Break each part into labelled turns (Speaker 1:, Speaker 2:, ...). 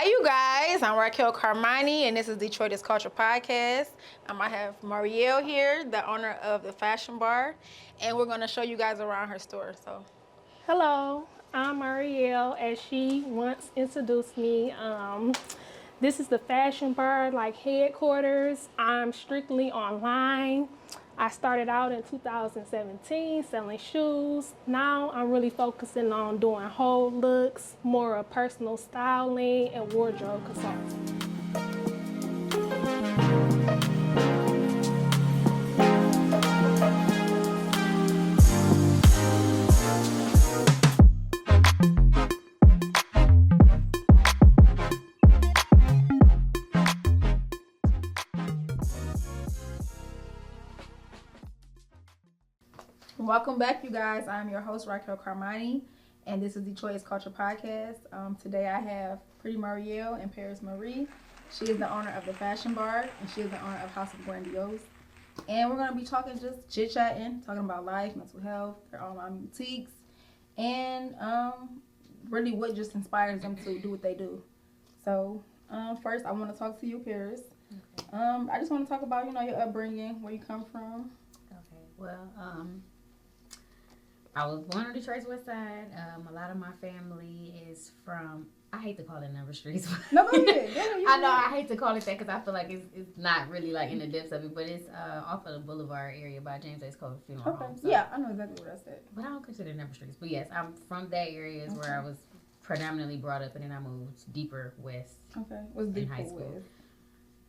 Speaker 1: Hi, you guys. I'm Raquel Kharmani, and this is Detroit's Culture Podcast. I have Marielle here, the owner of the Fashion Bar, and we're going to show you guys around her store. So,
Speaker 2: Hello, I'm Marielle, as she once introduced me. This is the Fashion Bar, like headquarters. I'm strictly online. I started out in 2017 selling shoes. Now I'm really focusing on doing whole looks, more of personal styling and wardrobe consulting.
Speaker 1: welcome back, you guys. I'm your host, Raquel Kharmani, and this is Detroit's Culture Podcast. Today I have Pretty Marielle and Parys Marie. She is the owner of the Fashion Bar, and she is the owner of House of Grandiose. And we're going to be talking, just chit-chatting, talking about life, mental health, their online boutiques, and really what just inspires them to do what they do. So first, I want to talk to you, Parys. Okay. I just want to talk about, your upbringing, where you come from.
Speaker 3: Okay, well, I was born on Detroit's West Side. A lot of my family is from, I hate to call it Number Streets.
Speaker 1: No, go ahead.
Speaker 3: I know, I hate to call it that because I feel like it's not really like in the depths of it, but it's off of the Boulevard area by James A. Cole Funeral Home. So.
Speaker 1: Yeah, I know exactly what I said.
Speaker 3: But I don't consider it Number Streets. But yes, I'm from that area is where I was predominantly brought up, and then I moved deeper west.
Speaker 1: Okay, what's
Speaker 3: in
Speaker 1: deeper
Speaker 3: high school?
Speaker 1: west?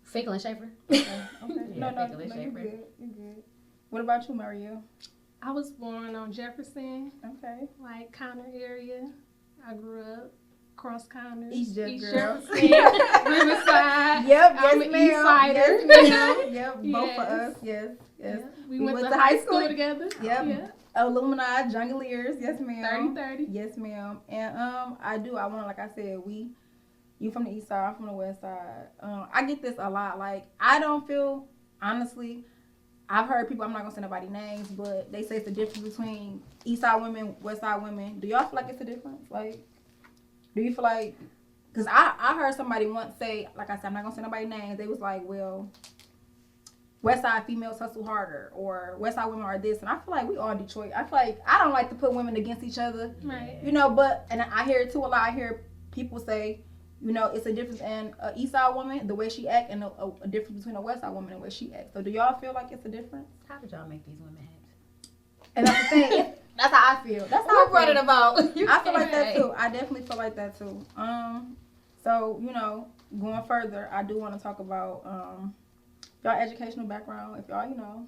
Speaker 3: Finkel and Schaefer.
Speaker 1: Okay.
Speaker 3: Yeah,
Speaker 1: no,
Speaker 3: Finkel and
Speaker 1: you're
Speaker 3: Schaefer.
Speaker 1: good. You're good. What about you, Marielle?
Speaker 2: I was born on Jefferson,
Speaker 1: Okay.
Speaker 2: like Connor area. I grew up cross Connors,
Speaker 1: East Jeff girl.
Speaker 2: Jefferson, Riverside.
Speaker 1: Yep,
Speaker 2: I'm
Speaker 1: yes,
Speaker 2: an
Speaker 1: ma'am.
Speaker 2: East Sider.
Speaker 1: Yes, ma'am. Yep, both
Speaker 2: Yes.
Speaker 1: for us. Yes, yes.
Speaker 2: Yeah. We went to high school together.
Speaker 1: Yep.
Speaker 2: Yeah.
Speaker 1: Alumni, Jungleers. Yes, ma'am.
Speaker 2: 30-30.
Speaker 1: Yes, ma'am. And I want to, like I said, you from the east side, I'm from the west side. I get this a lot. Like, I don't feel, honestly, I've heard people, I'm not going to say nobody names, but they say it's the difference between east side women, west side women. Do y'all feel like it's a difference? Like, do you feel like, because I heard somebody once say, like I said, I'm not going to say nobody names. They was like, well, west side females hustle harder, or west side women are this. And I feel like we all Detroit. I feel like I don't like to put women against each other.
Speaker 2: Right.
Speaker 1: But, and I hear it too a lot. I hear people say, it's a difference in an east side woman, the way she act, and a difference between a west side woman and the way she acts. So do y'all feel like it's a difference?
Speaker 3: How did y'all make these women act?
Speaker 1: And that's the thing. That's how I feel. That's how
Speaker 3: Who
Speaker 1: I
Speaker 3: brought
Speaker 1: feel.
Speaker 3: it about?
Speaker 1: I feel like that too. I definitely feel like that too. So, going further, I do want to talk about y'all educational background. If y'all,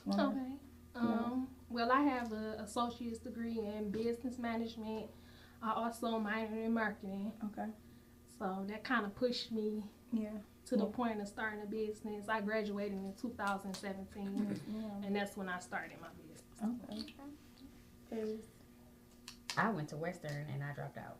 Speaker 2: Okay. Well, I have an associate's degree in business management. I also minored in marketing.
Speaker 1: Okay.
Speaker 2: So that kind of pushed me to the point of starting a business. I graduated in 2017, and that's when I started my business.
Speaker 1: Okay.
Speaker 3: I went to Western and I dropped out.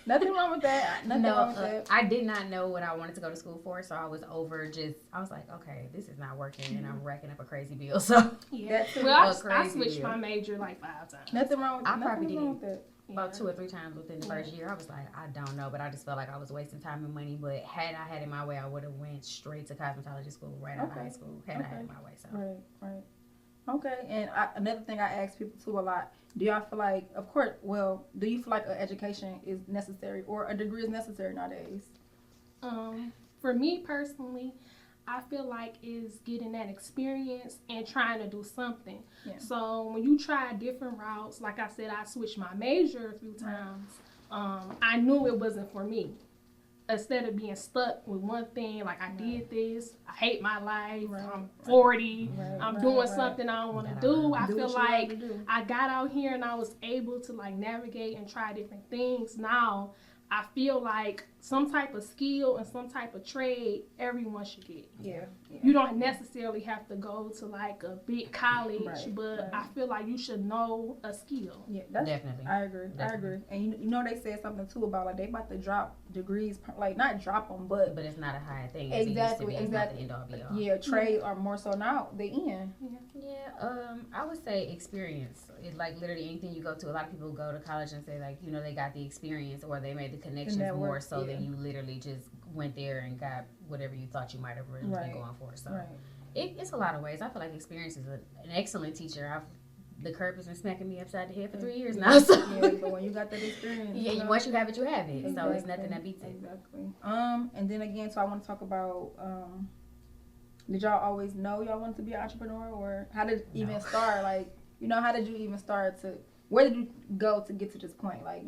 Speaker 1: Nothing wrong with that. Nothing wrong with that.
Speaker 3: I did not know what I wanted to go to school for, so I was I was like, okay, this is not working, and I'm racking up a crazy bill. So
Speaker 2: Yeah.
Speaker 1: That's
Speaker 2: Well, I
Speaker 3: crazy
Speaker 2: switched
Speaker 3: deal.
Speaker 2: my major like 5 times.
Speaker 1: Nothing wrong with that.
Speaker 3: I probably
Speaker 1: Nothing wrong with that.
Speaker 3: about 2 or 3 times within the first year. I was like, I don't know, but I just felt like I was wasting time and money. But had I had it my way, I would have went straight to cosmetology school right out of high school. Had I had it my way, so.
Speaker 1: Right. Okay, and another thing I ask people too a lot, do y'all feel like, of course, do you feel like an education is necessary or a degree is necessary nowadays?
Speaker 2: For me personally, I feel like is getting that experience and trying to do something.
Speaker 1: Yeah.
Speaker 2: So when you try different routes, like I said, I switched my major a few times. I knew it wasn't for me. Instead of being stuck with one thing, like I did this, I hate my life, I'm 40, I'm doing something I don't want to do. I feel like I got out here and I was able to like navigate and try different things. Now I feel like some type of skill and some type of trade everyone should get.
Speaker 1: Yeah.
Speaker 2: You don't necessarily have to go to like a big college, but I feel like you should know a skill.
Speaker 1: Yeah,
Speaker 3: Definitely.
Speaker 1: I agree.
Speaker 3: Definitely.
Speaker 1: And they said something too about like they about to drop degrees, like not drop them, but
Speaker 3: it's not a high thing. As
Speaker 1: exactly.
Speaker 3: It's not the end all be all.
Speaker 1: Yeah, trade are more so now they in.
Speaker 3: Yeah, I would say experience. It's like literally anything you go to. A lot of people go to college and say like, they got the experience or they made the connections more so than and you literally just went there and got whatever you thought you might have really been going for. So it's a lot of ways. I feel like experience is an excellent teacher. The curve has been smacking me upside the head for 3 years now. So.
Speaker 1: Yeah, but when you got that experience,
Speaker 3: once you have it, you have it. So it's nothing that beats it.
Speaker 1: Exactly. And then again, so I want to talk about. Did y'all always know y'all wanted to be an entrepreneur, or how did it even start? Like, how did you even start to? Where did you go to get to this point? Like,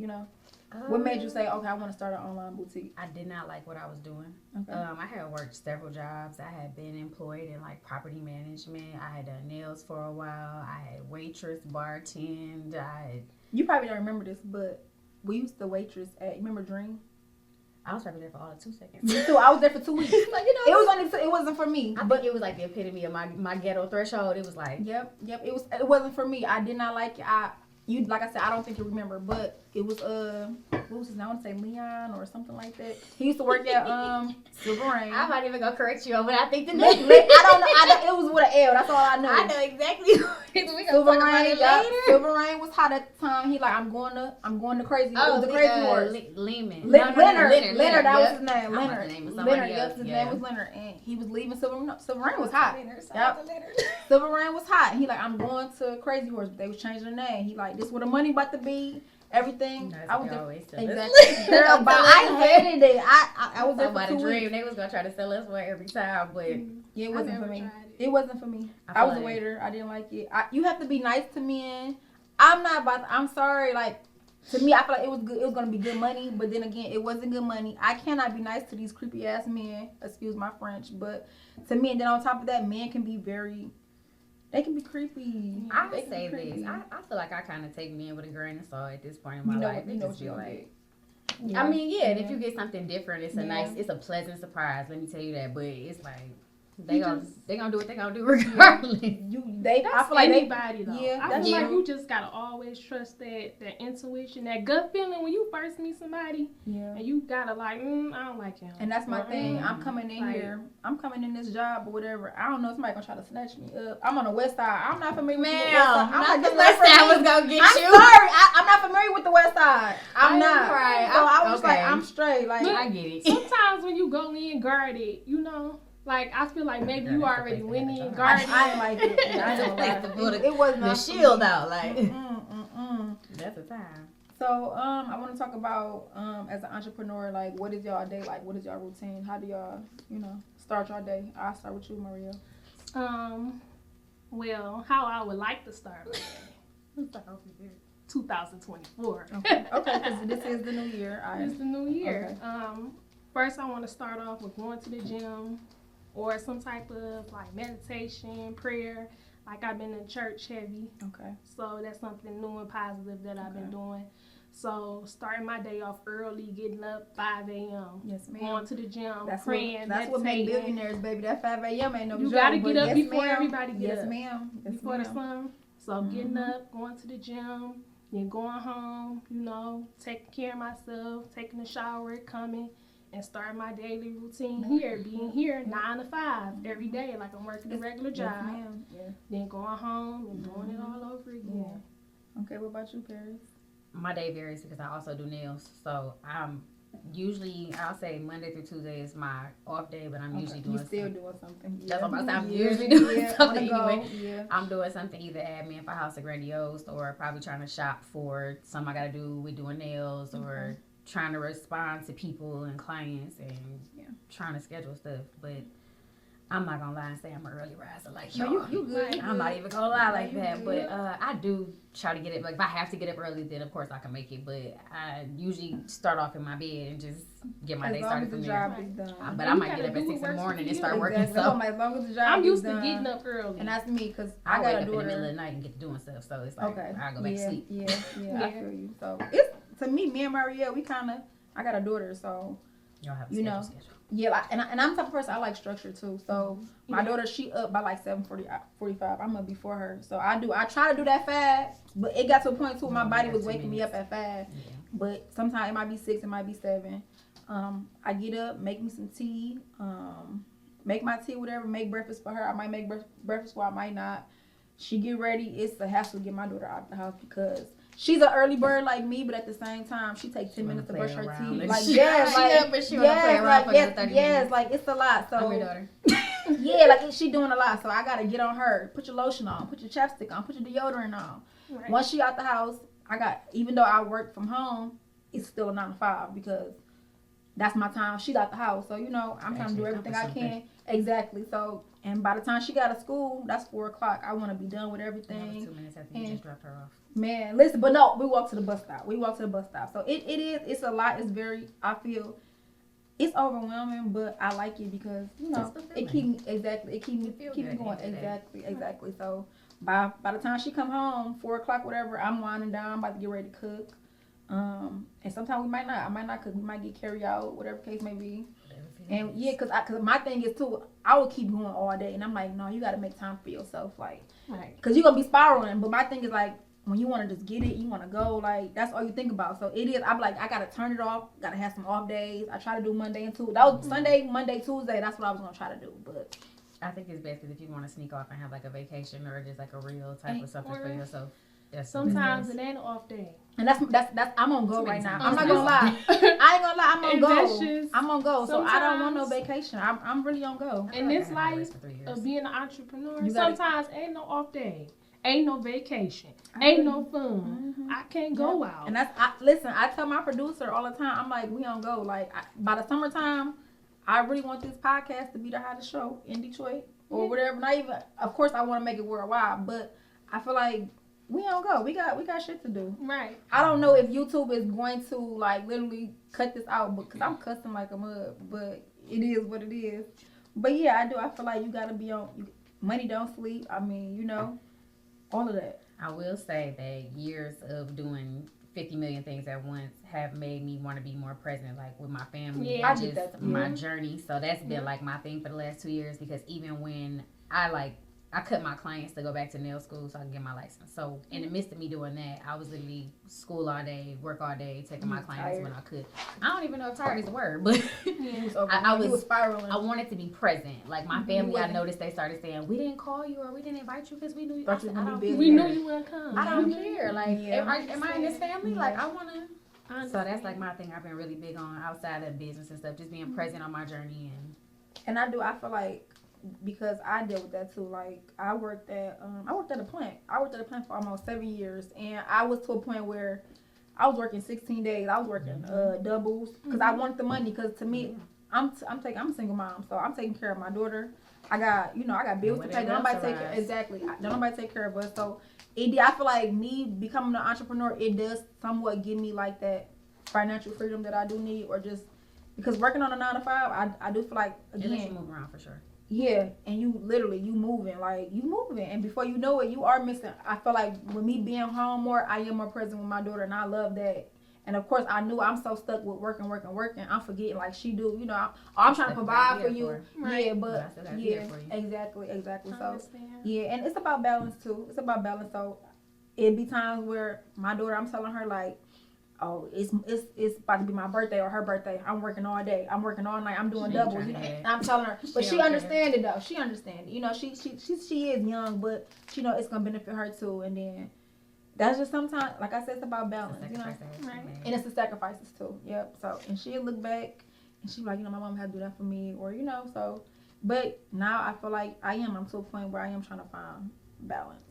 Speaker 1: what made you say, okay, I want to start an online boutique?
Speaker 3: I did not like what I was doing.
Speaker 1: Okay.
Speaker 3: I had worked several jobs. I had been employed in like property management. I had done nails for a while. I had waitress, bartend.
Speaker 1: You probably don't remember this, but we used to waitress at, remember Dream?
Speaker 3: I was probably there for all of 2 seconds.
Speaker 1: Me too. I was there for 2 weeks. Like, it wasn't for me.
Speaker 3: But it was like the epitome of my ghetto threshold. It was like
Speaker 1: Yep. It wasn't for me. I did not like it. Like I said, I don't think you remember, but it was what was his name? I want to say Leon or something like that. He used to work at Silver Rain.
Speaker 3: I'm not even gonna correct you, but I think the name.
Speaker 1: I don't know. It was with an L. That's all I know.
Speaker 3: I know exactly. We gonna
Speaker 1: Silver
Speaker 3: talk about
Speaker 1: Rain.
Speaker 3: it later.
Speaker 1: Silver Rain was hot at the time. He like, I'm going to Crazy.
Speaker 3: Oh,
Speaker 1: it was the Crazy Horse.
Speaker 3: Lehman.
Speaker 1: Leonard.
Speaker 3: Leonard.
Speaker 1: That was his name.
Speaker 3: Leonard.
Speaker 1: His name was Leonard, and he was leaving Silver Rain. Was hot. Silver Rain was hot. He like, I'm going to Crazy Horse. But they was changing the name. He like, this where the money about to be. Everything.
Speaker 3: I was
Speaker 1: exactly. Girl, but I hated it. I was there for 2
Speaker 3: dream.
Speaker 1: weeks.
Speaker 3: They was gonna try to sell us one every time, but
Speaker 1: it wasn't for me. It wasn't for me. I was a waiter. I didn't like it. You have to be nice to men. I'm sorry. Like, to me, I feel like it was good. It was gonna be good money, but then again, it wasn't good money. I cannot be nice to these creepy ass men. Excuse my French, but to me, and then on top of that, men can be they can be creepy.
Speaker 3: I would say this. I feel like I kind of take men with a grain of salt at this point in my life.
Speaker 1: You know what you like.
Speaker 3: I mean, if you get something different, it's a pleasant surprise. Let me tell you that. But it's like they gonna do what they gonna do regardless.
Speaker 2: I feel like anybody though.
Speaker 1: Yeah,
Speaker 2: I feel like you just gotta always trust that intuition, that gut feeling when you first meet somebody. Yeah. And you gotta like, I don't like him.
Speaker 1: And that's my thing. I'm coming in here. I'm coming in this job or whatever. I don't know. Somebody gonna try to snatch me up. I'm on the west side. I'm not familiar with the west side. I'm like, the west side was gonna get you. I'm sorry. I'm not familiar with the west side. I'm not. Right. So I was like, I'm straight. Like,
Speaker 3: I get it.
Speaker 2: Sometimes when you go in guarded, like, I feel like maybe you already went in guarded.
Speaker 1: I ain't like it. I don't like it. It was not
Speaker 3: the shield out. Like, that's a time.
Speaker 1: So, I want to talk about, as an entrepreneur, like, what is y'all day like? What is y'all routine? How do y'all, start your day? I'll start with you, Marielle.
Speaker 2: Well, how I would like to start my day. 2024.
Speaker 1: Okay, because this is the new year.
Speaker 2: It's the new year. Okay. First, I want to start off with going to the gym or some type of, like, meditation, prayer. Like, I've been in church heavy. Okay. So that's something new and positive that I've been doing. So starting my day off early, getting up 5 a.m.
Speaker 1: Yes, ma'am.
Speaker 2: Going to the gym,
Speaker 1: that's
Speaker 2: praying,
Speaker 1: that's what makes billionaires, baby. That 5 a.m. ain't no joke.
Speaker 2: You got to get up before everybody gets up.
Speaker 1: Yes, ma'am.
Speaker 2: Before the sun. So getting up, going to the gym, then going home, taking care of myself, taking a shower, coming, and start my daily routine here, being here 9 to 5 every day, like I'm working a regular job.
Speaker 1: Yes, ma'am. Yeah.
Speaker 2: Then going home and doing it all over again.
Speaker 1: Yeah. Okay, what about you, Parys?
Speaker 3: My day varies because I also do nails. So I'm usually, I'll say Monday through Tuesday is my off day, but I'm usually doing
Speaker 1: doing something.
Speaker 3: That's what I'm usually doing something anyway.
Speaker 1: Yeah.
Speaker 3: I'm doing something either admin for House of Grandiose or probably trying to shop for something I got to do with doing nails or trying to respond to people and clients and trying to schedule stuff. But I'm not gonna lie and say I'm an early riser like y'all.
Speaker 1: No, you good.
Speaker 3: I'm not even gonna lie like that. But I do try to get it. Like if I have to get up early, then of course I can make it. But I usually start off in my bed and just get my day started from there. But I might get up at 6 in the morning and start working. So
Speaker 1: as long as the job
Speaker 2: I'm used
Speaker 1: to
Speaker 2: getting up early,
Speaker 1: and that's me because
Speaker 3: I got to do it in the middle of the night and get to doing stuff. So it's like I go back to sleep.
Speaker 1: Yeah, I feel you. So it's to me and Marielle, I got a daughter, so
Speaker 3: y'all have a schedule.
Speaker 1: Yeah, and I'm the type of person I like structure too. So my daughter, she up by like 7:45. I'm up before her. So I try to do that fast, but it got to a point too where my body was waking me up at 5. Yeah. But sometimes it might be 6, it might be 7. I get up, make me some tea, make my tea, whatever, make breakfast for her. I might make breakfast for her, I might not. She get ready. It's a hassle to get my daughter out of the house because she's an early bird like me, but at the same time, she takes 10 minutes to brush her teeth. Like,
Speaker 3: yes,
Speaker 1: like it's a lot. So,
Speaker 3: I'm your daughter.
Speaker 1: Yeah, like she doing a lot. So I gotta get on her. Put your lotion on. Put your chapstick on. Put your deodorant on.
Speaker 2: Right.
Speaker 1: Once she out the house, even though I work from home, it's still a 9 to 5 because that's my time. She's out the house, so I'm trying to do everything I can. Exactly. So, and by the time she got to school, that's 4:00. I want to be done with everything.
Speaker 3: 2 minutes after you just dropped her off.
Speaker 1: Man, listen, but no, we walk to the bus stop. So it's a lot. It's very. I feel it's overwhelming, but I like it because it keep me going. Exactly. So by the time she come home, 4:00, whatever, I'm winding down. I'm about to get ready to cook. And sometimes I might not cook. We might get carry out, whatever case may be. And yeah, cause my thing is too, I would keep going all day, and I'm like, no, you got to make time for yourself, like,
Speaker 2: right.
Speaker 1: Cause you're gonna be spiraling. But my thing is like, when you want to just get it, you want to go, like that's all you think about. So it is. I'm like, I gotta turn it off. Gotta have some off days. I try to do Monday and Tuesday. That was Sunday, Monday, Tuesday. That's what I was gonna try to do, but.
Speaker 3: I think it's best because if you want to sneak off and have like a vacation or just like a real type of something for yourself.
Speaker 2: Sometimes it ain't an off day.
Speaker 1: And that's I'm on go right now. I'm not gonna lie. I ain't gonna lie. I'm on go. I'm on go. So I don't want no vacation. I'm really on go.
Speaker 2: In this life of being an entrepreneur, sometimes ain't no off day, ain't no vacation, ain't no fun. Mm-hmm. I can't go out.
Speaker 1: And listen. I tell my producer all the time. I'm like, we on go. Like by the summertime, I really want this podcast to be the hottest show in Detroit or whatever. Not even. Of course, I want to make it worldwide, but I feel like. We don't go. We got shit to do.
Speaker 2: Right.
Speaker 1: I don't know if YouTube is going to like literally cut this out, because I'm cussing like a mug. But it is what it is. But yeah, I do. I feel like you gotta be on. Money don't sleep. I mean, all of that.
Speaker 3: I will say that years of doing 50 million things at once have made me want to be more present, like with my family.
Speaker 1: Yeah, I did that.
Speaker 3: My journey. So that's been like my thing for the last 2 years, because even when I cut my clients to go back to nail school so I can get my license. So in the midst of me doing that, I was literally school all day, work all day, taking my clients when I could. I don't even know if tired is a word, but I was spiraling. I wanted to be present. Like my family, I noticed they started saying, we didn't call you or we didn't invite you because we knew you.
Speaker 2: We knew you wouldn't come.
Speaker 3: I don't care. Like, am I in this family? Like, I want to. So that's like my thing I've been really big on outside of business and stuff, just being present on my journey.
Speaker 1: And I feel like, because I deal with that too. Like I worked at a plant. I worked at a plant for almost 7 years, and I was to a point where I was working 16 days. I was working doubles because I wanted the money. Because to me, I'm a single mom, so I'm taking care of my daughter. I got bills to pay. Don't nobody take care of us. So I feel like me becoming an entrepreneur, it does somewhat give me like that financial freedom that I do need, or just because working on a 9 to 5, I do feel like again
Speaker 3: you move around for sure.
Speaker 1: Yeah, and you moving, and before you know it, you are missing. I feel like with me being home more, I am more present with my daughter, and I love that. And of course, I knew I'm so stuck with working. I'm forgetting like she do. I'm trying to provide for you.
Speaker 2: Right.
Speaker 1: Yeah, but exactly. So yeah, and it's about balance too. So it'd be times where my daughter, I'm telling her like, oh, it's about to be my birthday or her birthday. I'm working all day. I'm working all night. I'm doing doubles. And I'm telling her, but she understands it though. She understands it. She is young, but she know it's gonna benefit her too. And then that's just sometimes, like I said, it's about balance.
Speaker 2: Right.
Speaker 1: And it's the sacrifices too. Yep. So and she'll look back and she'll be like, my mom had to do that for me, or so. But now I feel like I'm to a point where I am trying to find balance.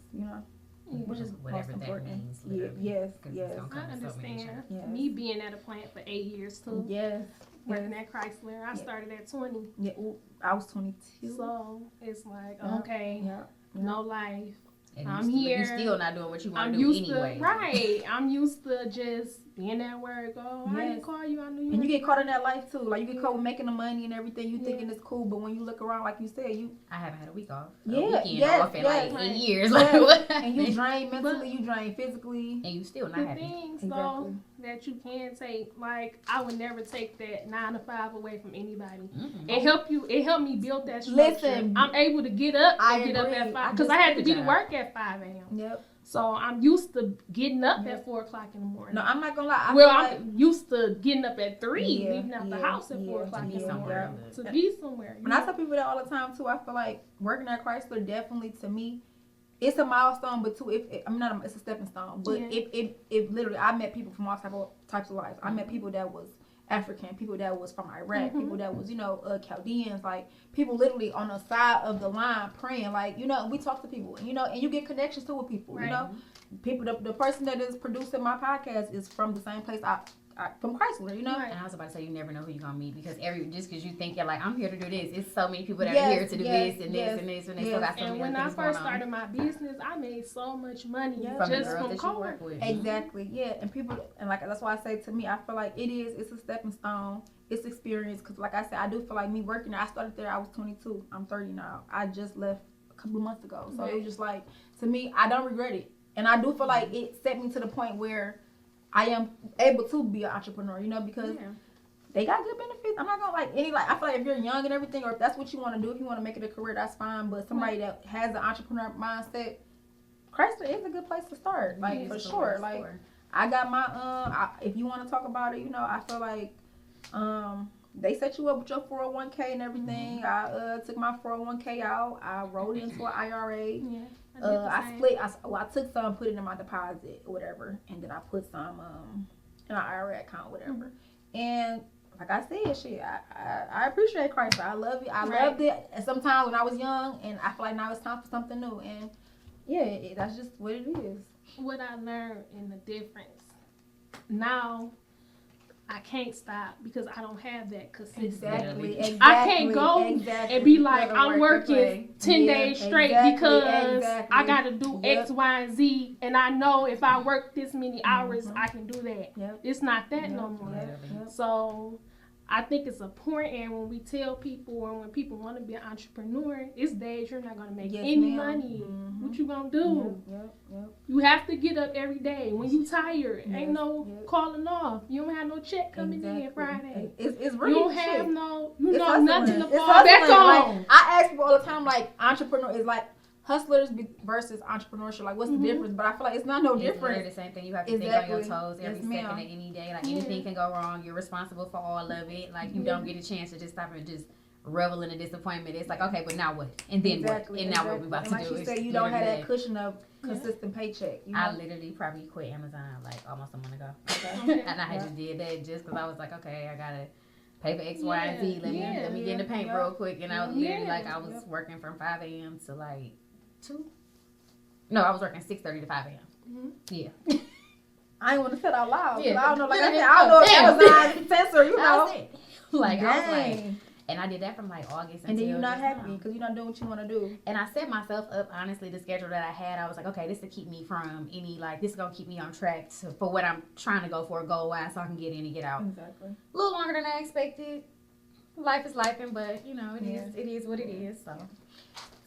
Speaker 1: Which is
Speaker 3: whatever that means.
Speaker 1: Yes.
Speaker 2: I understand. Me being at a plant for 8 years too.
Speaker 1: Yes.
Speaker 2: Working at Chrysler. I started at 20.
Speaker 1: Yeah. I was 22.
Speaker 2: So it's like, okay, no life.
Speaker 3: And
Speaker 2: I'm here.
Speaker 3: You're still not doing what you want to do anyway.
Speaker 2: Right. I'm used to just being at work. Oh, I didn't call you. I knew you.
Speaker 1: And you get caught in that life too. Like you get caught with making the money and everything. You thinking it's cool, but when you look around, like you said,
Speaker 3: I haven't had a week off.
Speaker 1: Weekend
Speaker 3: off in like 8 years. Like what?
Speaker 1: And you drain mentally, you drain physically,
Speaker 3: and you still not happy.
Speaker 2: Things though that you can take, like I would never take that 9 to 5 away from anybody. Mm-hmm. It helped me build that structure. Listen, I'm able to get up and get up at 5 because I had to be to work at 5 a.m.
Speaker 1: Yep.
Speaker 2: So I'm used to getting up at 4 o'clock in the morning.
Speaker 1: No, I'm not gonna lie.
Speaker 2: I'm used to getting up at 3, leaving out the house at 4 o'clock in the morning to be somewhere.
Speaker 1: And I tell people that all the time too. I feel like working at Chrysler definitely, to me, it's a milestone, but too, it's a stepping stone. But if literally, I met people from all types of lives. I met people that was African, people that was from Iraq, people that was, Chaldeans, like people literally on the side of the line praying, like, we talk to people, and you get connections too with people, people. The person that is producing my podcast is from the same place from Chrysler,
Speaker 3: And I was about to say, you never know who you're gonna meet because just because you think you're like, I'm here to do this, it's so many people that are here to do this and this and this, and they still got so many
Speaker 2: when
Speaker 3: things
Speaker 2: I first started my business, I made so much money just from co-work.
Speaker 1: Exactly, and people, and like that's why I say, to me, I feel like it's a stepping stone, it's experience, because like I said, I do feel like me working there, I started there, I was 22, I'm 30 now, I just left a couple of months ago, so it was just like, to me, I don't regret it, and I do feel like it set me to the point where I am able to be an entrepreneur, because they got good benefits. I'm not gonna I feel like if you're young and everything, or if that's what you want to do, if you want to make it a career, that's fine. But somebody that has an entrepreneur mindset, Chrysler is a good place to start, for sure. Like I got my if you want to talk about it, I feel like they set you up with your 401k and everything. I took my 401k out. I rolled into an IRA. I took some, put it in my deposit or whatever, and then I put some in an IRA account, whatever. And like I said, I appreciate Chrysler. I love it. I loved it. And sometimes when I was young, and I feel like now it's time for something new. And that's just what it is.
Speaker 2: What I learned in the difference now. I can't stop because I don't have that consistency.
Speaker 1: Exactly.
Speaker 2: I can't go and be like, I'm working 10 days straight because I got to do X, Y, and Z. And I know if I work this many hours, I can do that. It's not that no more. So I think it's important when we tell people or when people want to be an entrepreneur, it's days you're not going to make any money. What you going to do? You have to get up every day. When you tired, ain't no calling off. You don't have no check coming in Friday.
Speaker 1: It's really
Speaker 2: you don't have nothing to fall back on.
Speaker 1: I ask people all the time, like, entrepreneur is like hustlers versus entrepreneurship. Like, what's the difference? But I feel like it's not no difference.
Speaker 3: It's the same thing. You have to think on your toes every second of any day. Like, anything can go wrong. You're responsible for all of it. Like, you don't get a chance to just stop and just revel in the disappointment. It's like, okay, but now what? And then what? And now what we about to do?
Speaker 1: Like you say, you don't have that cushion of consistent paycheck.
Speaker 3: I literally probably quit Amazon like almost a month ago. And I just did that just because I was like, okay, I gotta pay for X, Y, and Z. Let me get in the paint real quick. And I was literally I was working from 5 a.m. to like 2. No, I was working 6:30 to 5 a.m. Yeah.
Speaker 1: I ain't want to say it out loud. I don't know. Like I said, I don't know if Amazon censor.
Speaker 3: Like I was like. And I did that from like August until.
Speaker 1: And then you're not happy because you're not doing what you want to do.
Speaker 3: And I set myself up, honestly, the schedule that I had, I was like, okay, this will keep me from this is going to keep me on track for what I'm trying to go for goal-wise so I can get in and get out.
Speaker 1: Exactly.
Speaker 3: A little longer than I expected. Life is lifing, but, it is what it is, so.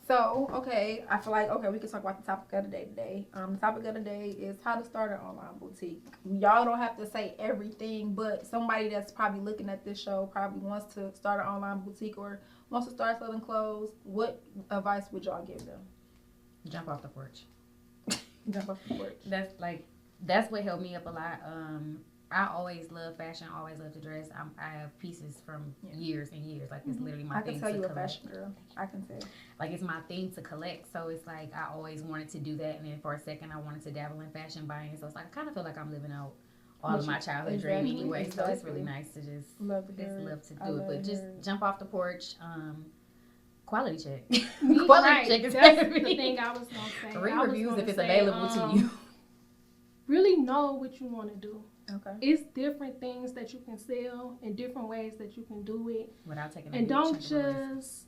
Speaker 1: So, okay, I feel like, we can talk about the topic of the day today. The topic of the day is how to start an online boutique. Y'all don't have to say everything, but somebody that's probably looking at this show probably wants to start an online boutique or wants to start selling clothes. What advice would y'all give them?
Speaker 3: Jump off the porch.
Speaker 1: Jump off the porch.
Speaker 3: That's what helped me up a lot. I always love fashion. I always love to dress. I have pieces from years and years. Like, it's literally my thing to collect. I can tell you a fashion girl. I can say. Like, it's my thing to collect. So, it's like I always wanted to do that. And then for a second, I wanted to dabble in fashion buying. So, it's like I kind of feel like I'm living out all of my childhood dream anyway. So, it's really nice to just love to do it. But just jump off the porch. Quality check.
Speaker 2: Quality check is That's the thing I was going to say.
Speaker 3: Read reviews if it's available to you.
Speaker 2: Really know what you want to do.
Speaker 1: Okay.
Speaker 2: It's different things that you can sell and different ways that you can do it.
Speaker 3: Without taking
Speaker 2: and don't just,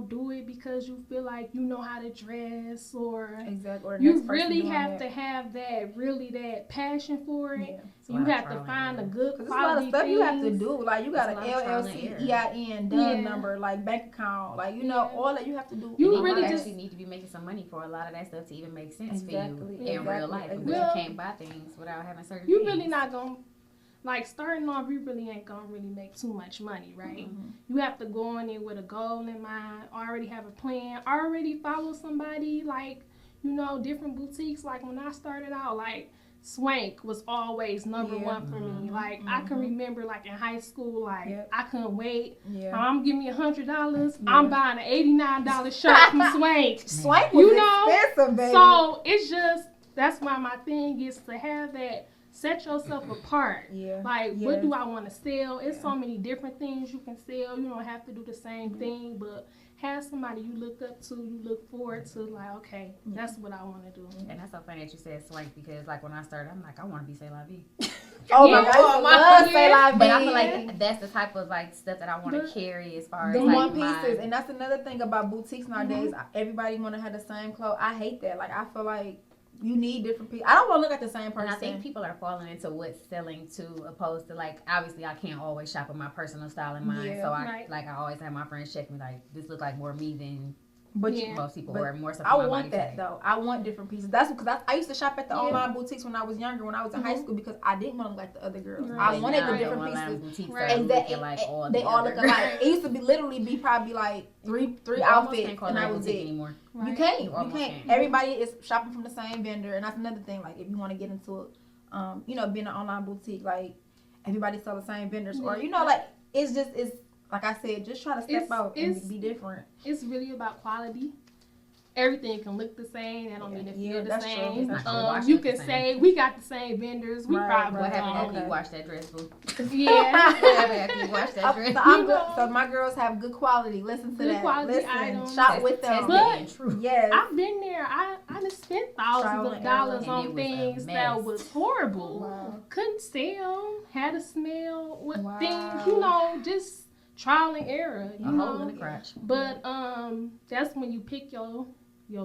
Speaker 2: do it because you feel like you know how to dress or you really have to have that passion for it. Yeah. You have to find a good quality. There's a lot of stuff
Speaker 1: you have to do. Like, you got an LLC, EIN, DUN number, like bank account, like, all that you have to do.
Speaker 3: You really just need to be making some money for a lot of that stuff to even make sense for you in real life. Because you can't buy things without having certain
Speaker 2: You really not going to, like, starting off, you really ain't going to really make too much money, right? Mm-hmm. You have to go in there with a goal in mind, already have a plan, already follow somebody, like, different boutiques. Like, when I started out, like, swank was always number one for me. Like I can remember, like in high school, like I couldn't wait. My mom give me $100. I'm buying an $89 shirt from Swank.
Speaker 1: Swank was expensive, baby.
Speaker 2: So it's just that's why my thing is to have that. Set yourself apart. Like, what do I want to sell? It's so many different things you can sell. You don't have to do the same thing, but have somebody you look up to, you look forward to, like, okay, that's what I want to do.
Speaker 3: And that's so funny that you said swank because, like, when I started, I'm like, I want to be C'est La Vie.
Speaker 1: Oh my God, I love C'est La Vie.
Speaker 3: But I feel like that's the type of, like, stuff that I want to carry as far as,
Speaker 1: the
Speaker 3: like,
Speaker 1: one pieces. And that's another thing about boutiques nowadays. Everybody want to have the same clothes. I hate that. Like, I feel like you need different people. I don't want to look at the same person.
Speaker 3: And I think people are falling into what's selling to opposed to, like, obviously I can't always shop with my personal style in mind. So I always have my friends check me like, this look like more me than most people or more stuff.
Speaker 1: I want that though. I want different pieces. That's because I used to shop at the online boutiques when I was younger, when I was in high school, because I didn't want to look like the other girls. I wanted the different pieces.
Speaker 3: Exactly. Like
Speaker 1: they all look alike. It used to be probably like three outfits, and I was it.
Speaker 3: Anymore.
Speaker 1: You can't. Everybody is shopping from the same vendor, and that's another thing. Like if you want to get into it, being an online boutique, like everybody sell the same vendors, or like it's like I said, just try to step out and be different.
Speaker 2: It's really about quality. Everything can look the same. That don't mean it feel the same. You can say we got the same vendors. We probably
Speaker 3: what happened after you wash that dress, boo?
Speaker 2: Yeah.
Speaker 3: What happened after you wash that dress?
Speaker 1: So my girls have good quality. Listen to
Speaker 2: good
Speaker 1: that.
Speaker 2: Quality items.
Speaker 1: Shop with them.
Speaker 2: But
Speaker 1: yes,
Speaker 2: I've been there. I just spent thousands of dollars on things that was horrible.
Speaker 1: Wow.
Speaker 2: Couldn't sell. Had a smell. With things, just trial and error.
Speaker 3: A hole in the crotch.
Speaker 2: But that's when you pick your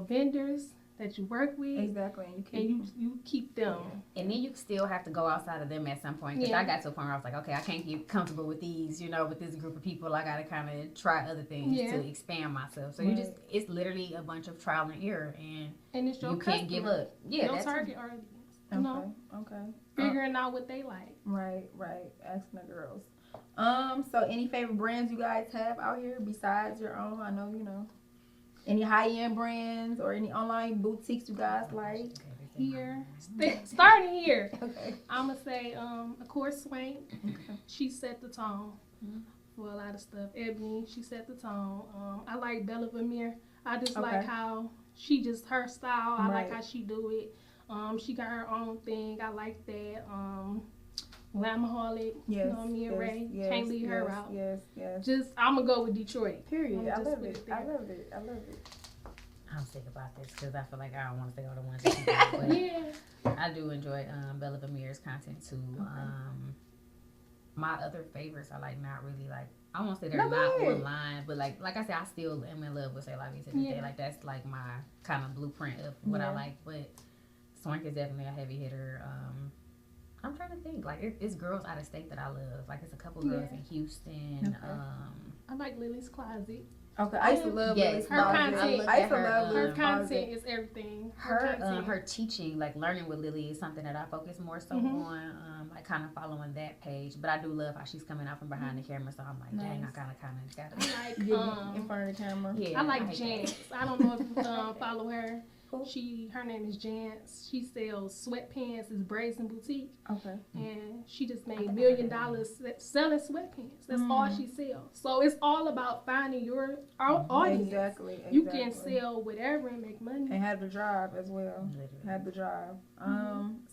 Speaker 2: vendors that you work with.
Speaker 1: Exactly.
Speaker 2: And you keep them.
Speaker 3: And then you still have to go outside of them at some point. Because I got to a point where I was like, okay, I can't get comfortable with these, with this group of people. I got to kind of try other things to expand myself. So it's literally a bunch of trial and error. And
Speaker 2: it's your
Speaker 3: you can't give up. Yeah,
Speaker 2: your target audience.
Speaker 1: Okay.
Speaker 2: Figuring out what they like.
Speaker 1: Right. Asking the girls. So any favorite brands you guys have out here besides your own? I know, any high-end brands or any online boutiques you guys like?
Speaker 2: Here. Starting here.
Speaker 1: Okay.
Speaker 2: I'm going to say, of course, Swank. She set the tone for a lot of stuff. Ebony, she set the tone. I like Bella Vermeer. I just like how she her style. I like how she do it. She got her own thing. I like that. Glamaholic, me and Ray. Can't leave her out.
Speaker 1: Yes.
Speaker 2: Just, I'm going to go with Detroit.
Speaker 1: Period. I love it.
Speaker 3: I'm sick about this because I feel like I don't want to say all the ones that she does, but I do enjoy Bella Vermeer's content too. My other favorites are like not really like, I won't say they're not online, but like I said, I still am in love with C'est La Vie to this day. Like that's like my kind of blueprint of what I like, but Swank is definitely a heavy hitter. I'm trying to think. Like, it's girls out of state that I love. Like, it's a couple girls in Houston.
Speaker 2: I like Lily's Closet.
Speaker 1: Okay, I used to love Lily's Closet.
Speaker 2: Her content is everything.
Speaker 3: Her teaching, like, learning with Lily is something that I focus more so on. Like, kind of following that page. But I do love how she's coming out from behind the camera. So I'm like, dang, I kind of got to
Speaker 2: like
Speaker 1: in front of the camera.
Speaker 2: Yeah, I like Jance. I don't know if you follow her. Her name is Jance. She sells sweatpants. It's Brazen Boutique. Okay. And she just made $1 million selling sweatpants. That's all she sells. So it's all about finding your audience.
Speaker 1: Exactly.
Speaker 2: You can sell whatever and make money.
Speaker 1: And have the drive as well. Have the drive.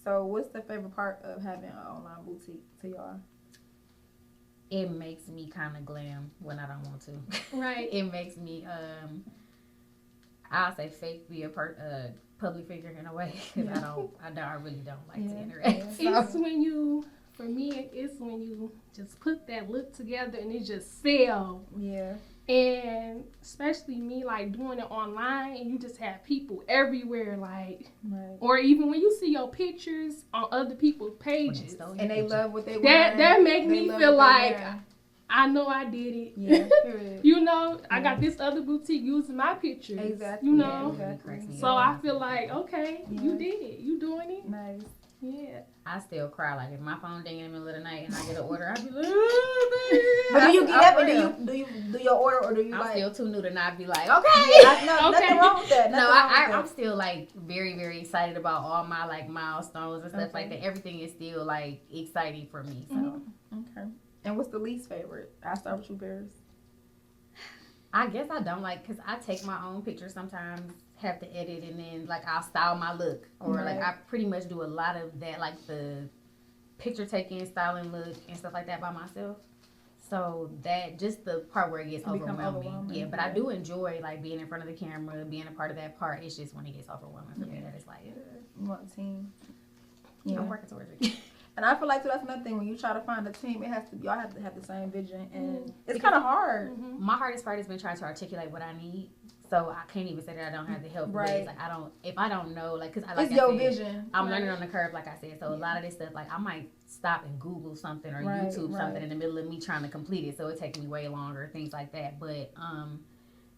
Speaker 1: So what's the favorite part of having an online boutique to y'all?
Speaker 3: It makes me kind of glam when I don't want to.
Speaker 2: Right.
Speaker 3: It makes me I'll say fake be a public figure in a way because I really don't like to interact.
Speaker 2: It's when you just put that look together and it just sell.
Speaker 1: Yeah.
Speaker 2: And especially me, like doing it online, and you just have people everywhere, like, or even when you see your pictures on other people's pages,
Speaker 1: and they love what they wear.
Speaker 2: That make me feel like I know I did it.
Speaker 1: Yeah,
Speaker 2: I got this other boutique using my pictures.
Speaker 1: Exactly.
Speaker 2: Exactly. So I feel like, okay, you did it. You doing it.
Speaker 1: Nice.
Speaker 2: Yeah.
Speaker 3: I still cry. Like if my phone ding in the middle of the night and I get an order, I be like,
Speaker 1: but do you get up and do your order, or do you
Speaker 3: I'm
Speaker 1: like?
Speaker 3: still too new to not be like, okay.
Speaker 1: No,
Speaker 2: Okay.
Speaker 1: nothing wrong with that.
Speaker 3: No, I'm still like very, very excited about all my like milestones and stuff like that. Everything is still like exciting for me. So
Speaker 1: Okay. And what's the least favorite? I'll start with you, Parys.
Speaker 3: I guess I don't like, because I take my own pictures sometimes, have to edit, and then like I'll style my look, or like I pretty much do a lot of that, like the picture taking, styling look and stuff like that by myself. So that just the part where it gets overwhelming. Yeah, but I do enjoy like being in front of the camera, being a part of that part. It's just when it gets overwhelming for me that it's like,
Speaker 1: You want a team?
Speaker 3: yeah, I'm working towards it.
Speaker 1: And I feel like too, that's another thing. When you try to find a team, it has to y'all have to have the same vision, and it's kind of hard.
Speaker 3: My hardest part has been trying to articulate what I need. So I can't even say that I don't have the help. Right. It's like if I don't know, like, because
Speaker 1: it's your vision.
Speaker 3: I'm learning on the curve, like I said. So a lot of this stuff, like I might stop and Google something or YouTube something in the middle of me trying to complete it. So it takes me way longer, things like that. But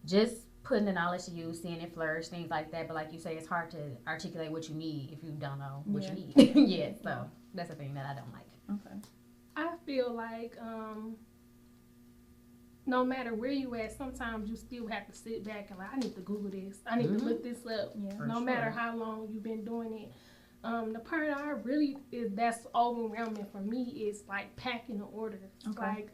Speaker 3: just putting the knowledge to use, seeing it flourish, things like that. But like you say, it's hard to articulate what you need if you don't know what you need. So that's the thing that I don't like.
Speaker 1: Okay.
Speaker 2: I feel like no matter where you at, sometimes you still have to sit back and like, I need to Google this. I need to look this up.
Speaker 1: Yeah,
Speaker 2: no matter how long you've been doing it. The part I really that's overwhelming for me is like packing the orders.
Speaker 1: Okay.
Speaker 2: Like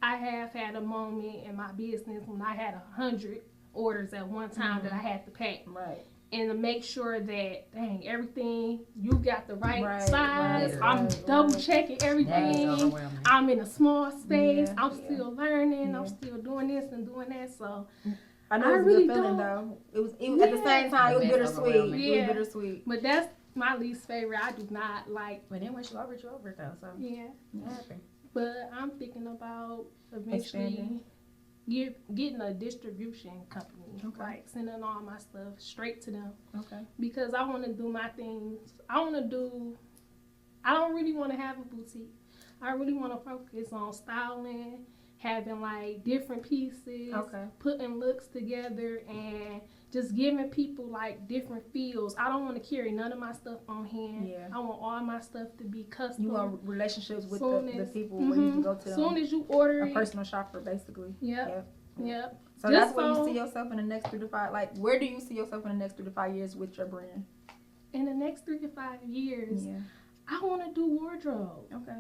Speaker 2: I have had a moment in my business when I had 100 orders at one time that I had to pack.
Speaker 1: Right.
Speaker 2: And to make sure that, dang, everything, you got the right size. I'm double checking everything. I'm in a small space. I'm still learning. I'm still doing this and doing that. So
Speaker 1: I know it was a good feeling though. It was at the same time, it was bittersweet.
Speaker 2: Yeah.
Speaker 1: It was bittersweet.
Speaker 2: But that's my least favorite. I do not like.
Speaker 3: But then once you over it though. So
Speaker 2: yeah. But I'm thinking about eventually getting a distribution company.
Speaker 1: Okay.
Speaker 2: Like sending all my stuff straight to them.
Speaker 1: Okay.
Speaker 2: Because I want to do my things. I don't really want to have a boutique. I really want to focus on styling, having like different pieces, putting looks together, and just giving people like different feels. I don't want to carry none of my stuff on hand. Yeah. I want all my stuff to be custom.
Speaker 1: You want relationships with the people where you can go to them.
Speaker 2: As soon as you order
Speaker 1: a personal shopper, basically.
Speaker 2: Yep.
Speaker 1: So that's where you see yourself in the next 3 to 5. Like, where do you see yourself in the next 3 to 5 years with your brand?
Speaker 2: In the next 3 to 5 years, I want to do wardrobe. Okay.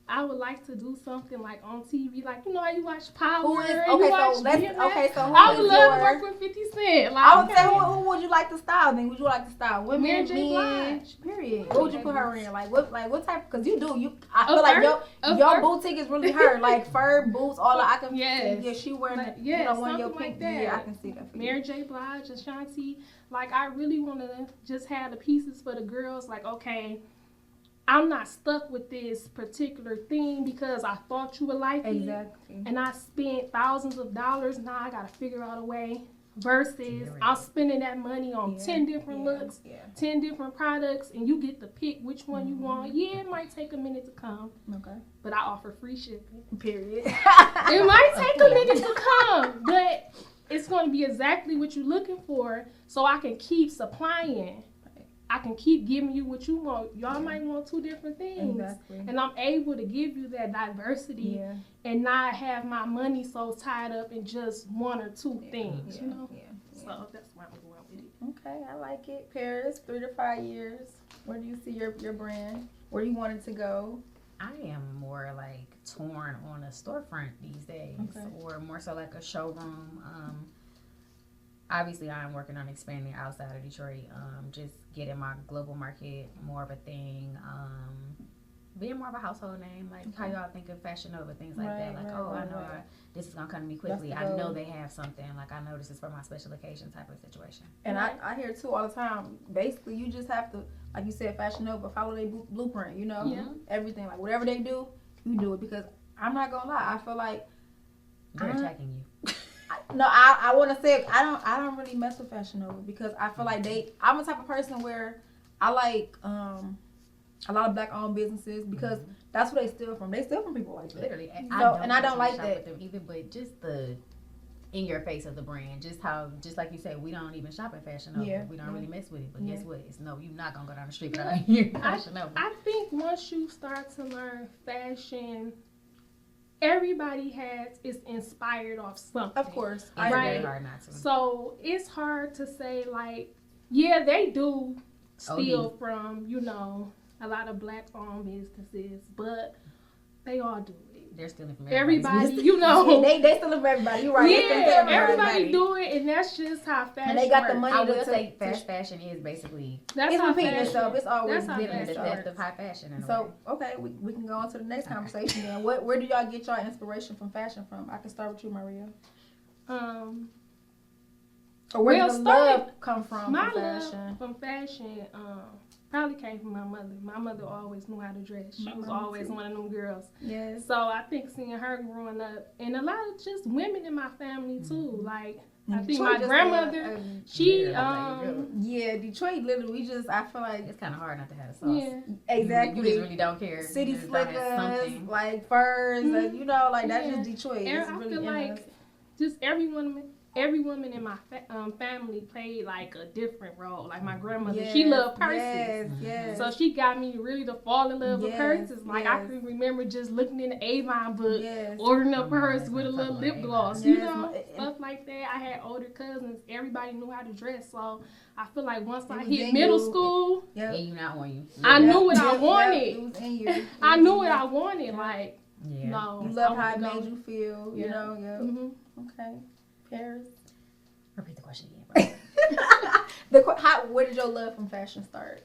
Speaker 2: I would like to do something like on TV, like, you know how you watch Power. I would love to work with 50 Cent. Like,
Speaker 1: I would say, who would you like to style? Then would you like to style women,
Speaker 2: Mary J. Blige.
Speaker 1: Period. What would you put her in? Like what type? Because I feel like your boutique is really her. Like fur boots, all I can see. Yeah, she wearing one of your pink. Yeah, I can see that.
Speaker 2: Mary J. Blige, Ashanti. Like I really want to just have the pieces for the girls. Like okay, I'm not stuck with this particular thing because I thought you would like it. And I spent thousands of dollars. Now I got to figure out a way. Versus I'm spending that money on 10 different looks, 10 different products, and you get to pick which one you want. Yeah, it might take a minute to come. Okay. But I offer free shipping. Period. It might take a minute to come, but it's going to be exactly what you're looking for so I can keep supplying. I can keep giving you what you want. Y'all might want 2 different things. And I'm able to give you that diversity and not have my money so tied up in just 1 or 2 things, you know? So that's why I'm going with it.
Speaker 1: Okay, I like it. Parys, 3 to 5 years. Where do you see your brand? Where do you want it to go?
Speaker 3: I am more like torn on a storefront these days or more so like a showroom. Obviously, I'm working on expanding outside of Detroit, just getting my global market more of a thing, being more of a household name, like how y'all think of Fashion Nova, things like that. Like, I know this is going to come to me quickly. I know they have something. Like, I know this is for my special occasion type of situation.
Speaker 1: And I hear, too, all the time, basically, you just have to, like you said, Fashion Nova, follow their blueprint, you know? Yeah. Everything. Like, whatever they do, you do it. Because I'm not going to lie. I feel like
Speaker 3: they're attacking you.
Speaker 1: No, I want to say I don't really mess with Fashion Nova because I feel like I'm the type of person where I like a lot of black-owned businesses because that's where they steal from. They steal from people like that.
Speaker 3: Literally.
Speaker 1: I don't like that
Speaker 3: either, but just the in your face of the brand, just like you said, we don't even shop at Fashion Nova. Yeah. We don't really mess with it. But guess what? You're not gonna go down the street without hearing Fashion Nova.
Speaker 2: I think once you start to learn fashion, everybody is inspired off something.
Speaker 1: Of course.
Speaker 3: It's
Speaker 2: Right.
Speaker 3: very hard not to.
Speaker 2: So it's hard to say, like, yeah, they do steal
Speaker 3: OD.
Speaker 2: from, a lot of black-owned businesses, but they all do it.
Speaker 3: They're stealing from
Speaker 2: Everybody,
Speaker 3: business.
Speaker 1: They still live for everybody. You're right.
Speaker 2: Yeah, everybody do it, and that's just how fashion
Speaker 1: And they got the
Speaker 2: works.
Speaker 1: money
Speaker 3: I will
Speaker 1: to
Speaker 3: say fast fashion is basically
Speaker 2: That's
Speaker 1: it's
Speaker 2: how
Speaker 1: repeating
Speaker 2: fashion-
Speaker 1: itself. It's always
Speaker 2: that's how
Speaker 1: getting
Speaker 3: living the
Speaker 2: fashion
Speaker 3: theft
Speaker 2: works.
Speaker 3: of high fashion. In a
Speaker 1: So,
Speaker 3: way.
Speaker 1: okay, we can go on to the next conversation then. Where do y'all get y'all inspiration from fashion from? I can start with you, Marielle. Or where does the love come from
Speaker 2: My
Speaker 1: fashion?
Speaker 2: love from fashion probably came from my mother. My mother always knew how to dress. She was always one of them girls.
Speaker 1: Yes.
Speaker 2: So I think seeing her growing up, and a lot of just women in my family too. Like I think my grandmother, she
Speaker 1: yeah, Detroit literally. I feel like
Speaker 3: It's kind of hard not to have a sauce.
Speaker 2: yeah.
Speaker 1: exactly.
Speaker 3: You just really don't care.
Speaker 1: City
Speaker 3: You just don't have
Speaker 1: slickers,
Speaker 3: something.
Speaker 1: like furs, that's
Speaker 2: Yeah.
Speaker 1: just Detroit.
Speaker 2: And
Speaker 1: It's
Speaker 2: I
Speaker 1: really
Speaker 2: feel
Speaker 1: in
Speaker 2: like
Speaker 1: us.
Speaker 2: just every woman in my family played like a different role. Like my grandmother, she loved purses.
Speaker 1: Yes.
Speaker 2: So she got me really to fall in love with
Speaker 1: Yes,
Speaker 2: purses. Like I
Speaker 1: yes.
Speaker 2: can remember just looking in the Avon book,
Speaker 1: Yes.
Speaker 2: ordering a
Speaker 3: Oh,
Speaker 2: purse
Speaker 3: nice.
Speaker 2: with a
Speaker 3: I'm
Speaker 2: little
Speaker 3: talking
Speaker 2: lip
Speaker 3: about
Speaker 2: gloss,
Speaker 1: Avon.
Speaker 2: you
Speaker 1: Yes,
Speaker 2: know, stuff like that. I had older cousins. Everybody knew how to dress. So I feel like once I
Speaker 1: was
Speaker 2: hit
Speaker 1: in
Speaker 2: middle
Speaker 1: you.
Speaker 2: school,
Speaker 1: Yep.
Speaker 3: And you not on you.
Speaker 2: I
Speaker 3: Yeah.
Speaker 2: knew what I
Speaker 1: Yep,
Speaker 2: wanted.
Speaker 1: It was in you.
Speaker 2: I knew what I wanted. Like,
Speaker 3: Yeah.
Speaker 2: no.
Speaker 1: You love
Speaker 2: I
Speaker 1: how it
Speaker 2: wanna
Speaker 1: made
Speaker 2: go-
Speaker 1: you feel. You
Speaker 2: Yeah.
Speaker 1: know. Yeah.
Speaker 2: Mhm.
Speaker 1: Okay. Paris.
Speaker 3: Repeat the question again.
Speaker 1: Where did your love from fashion start?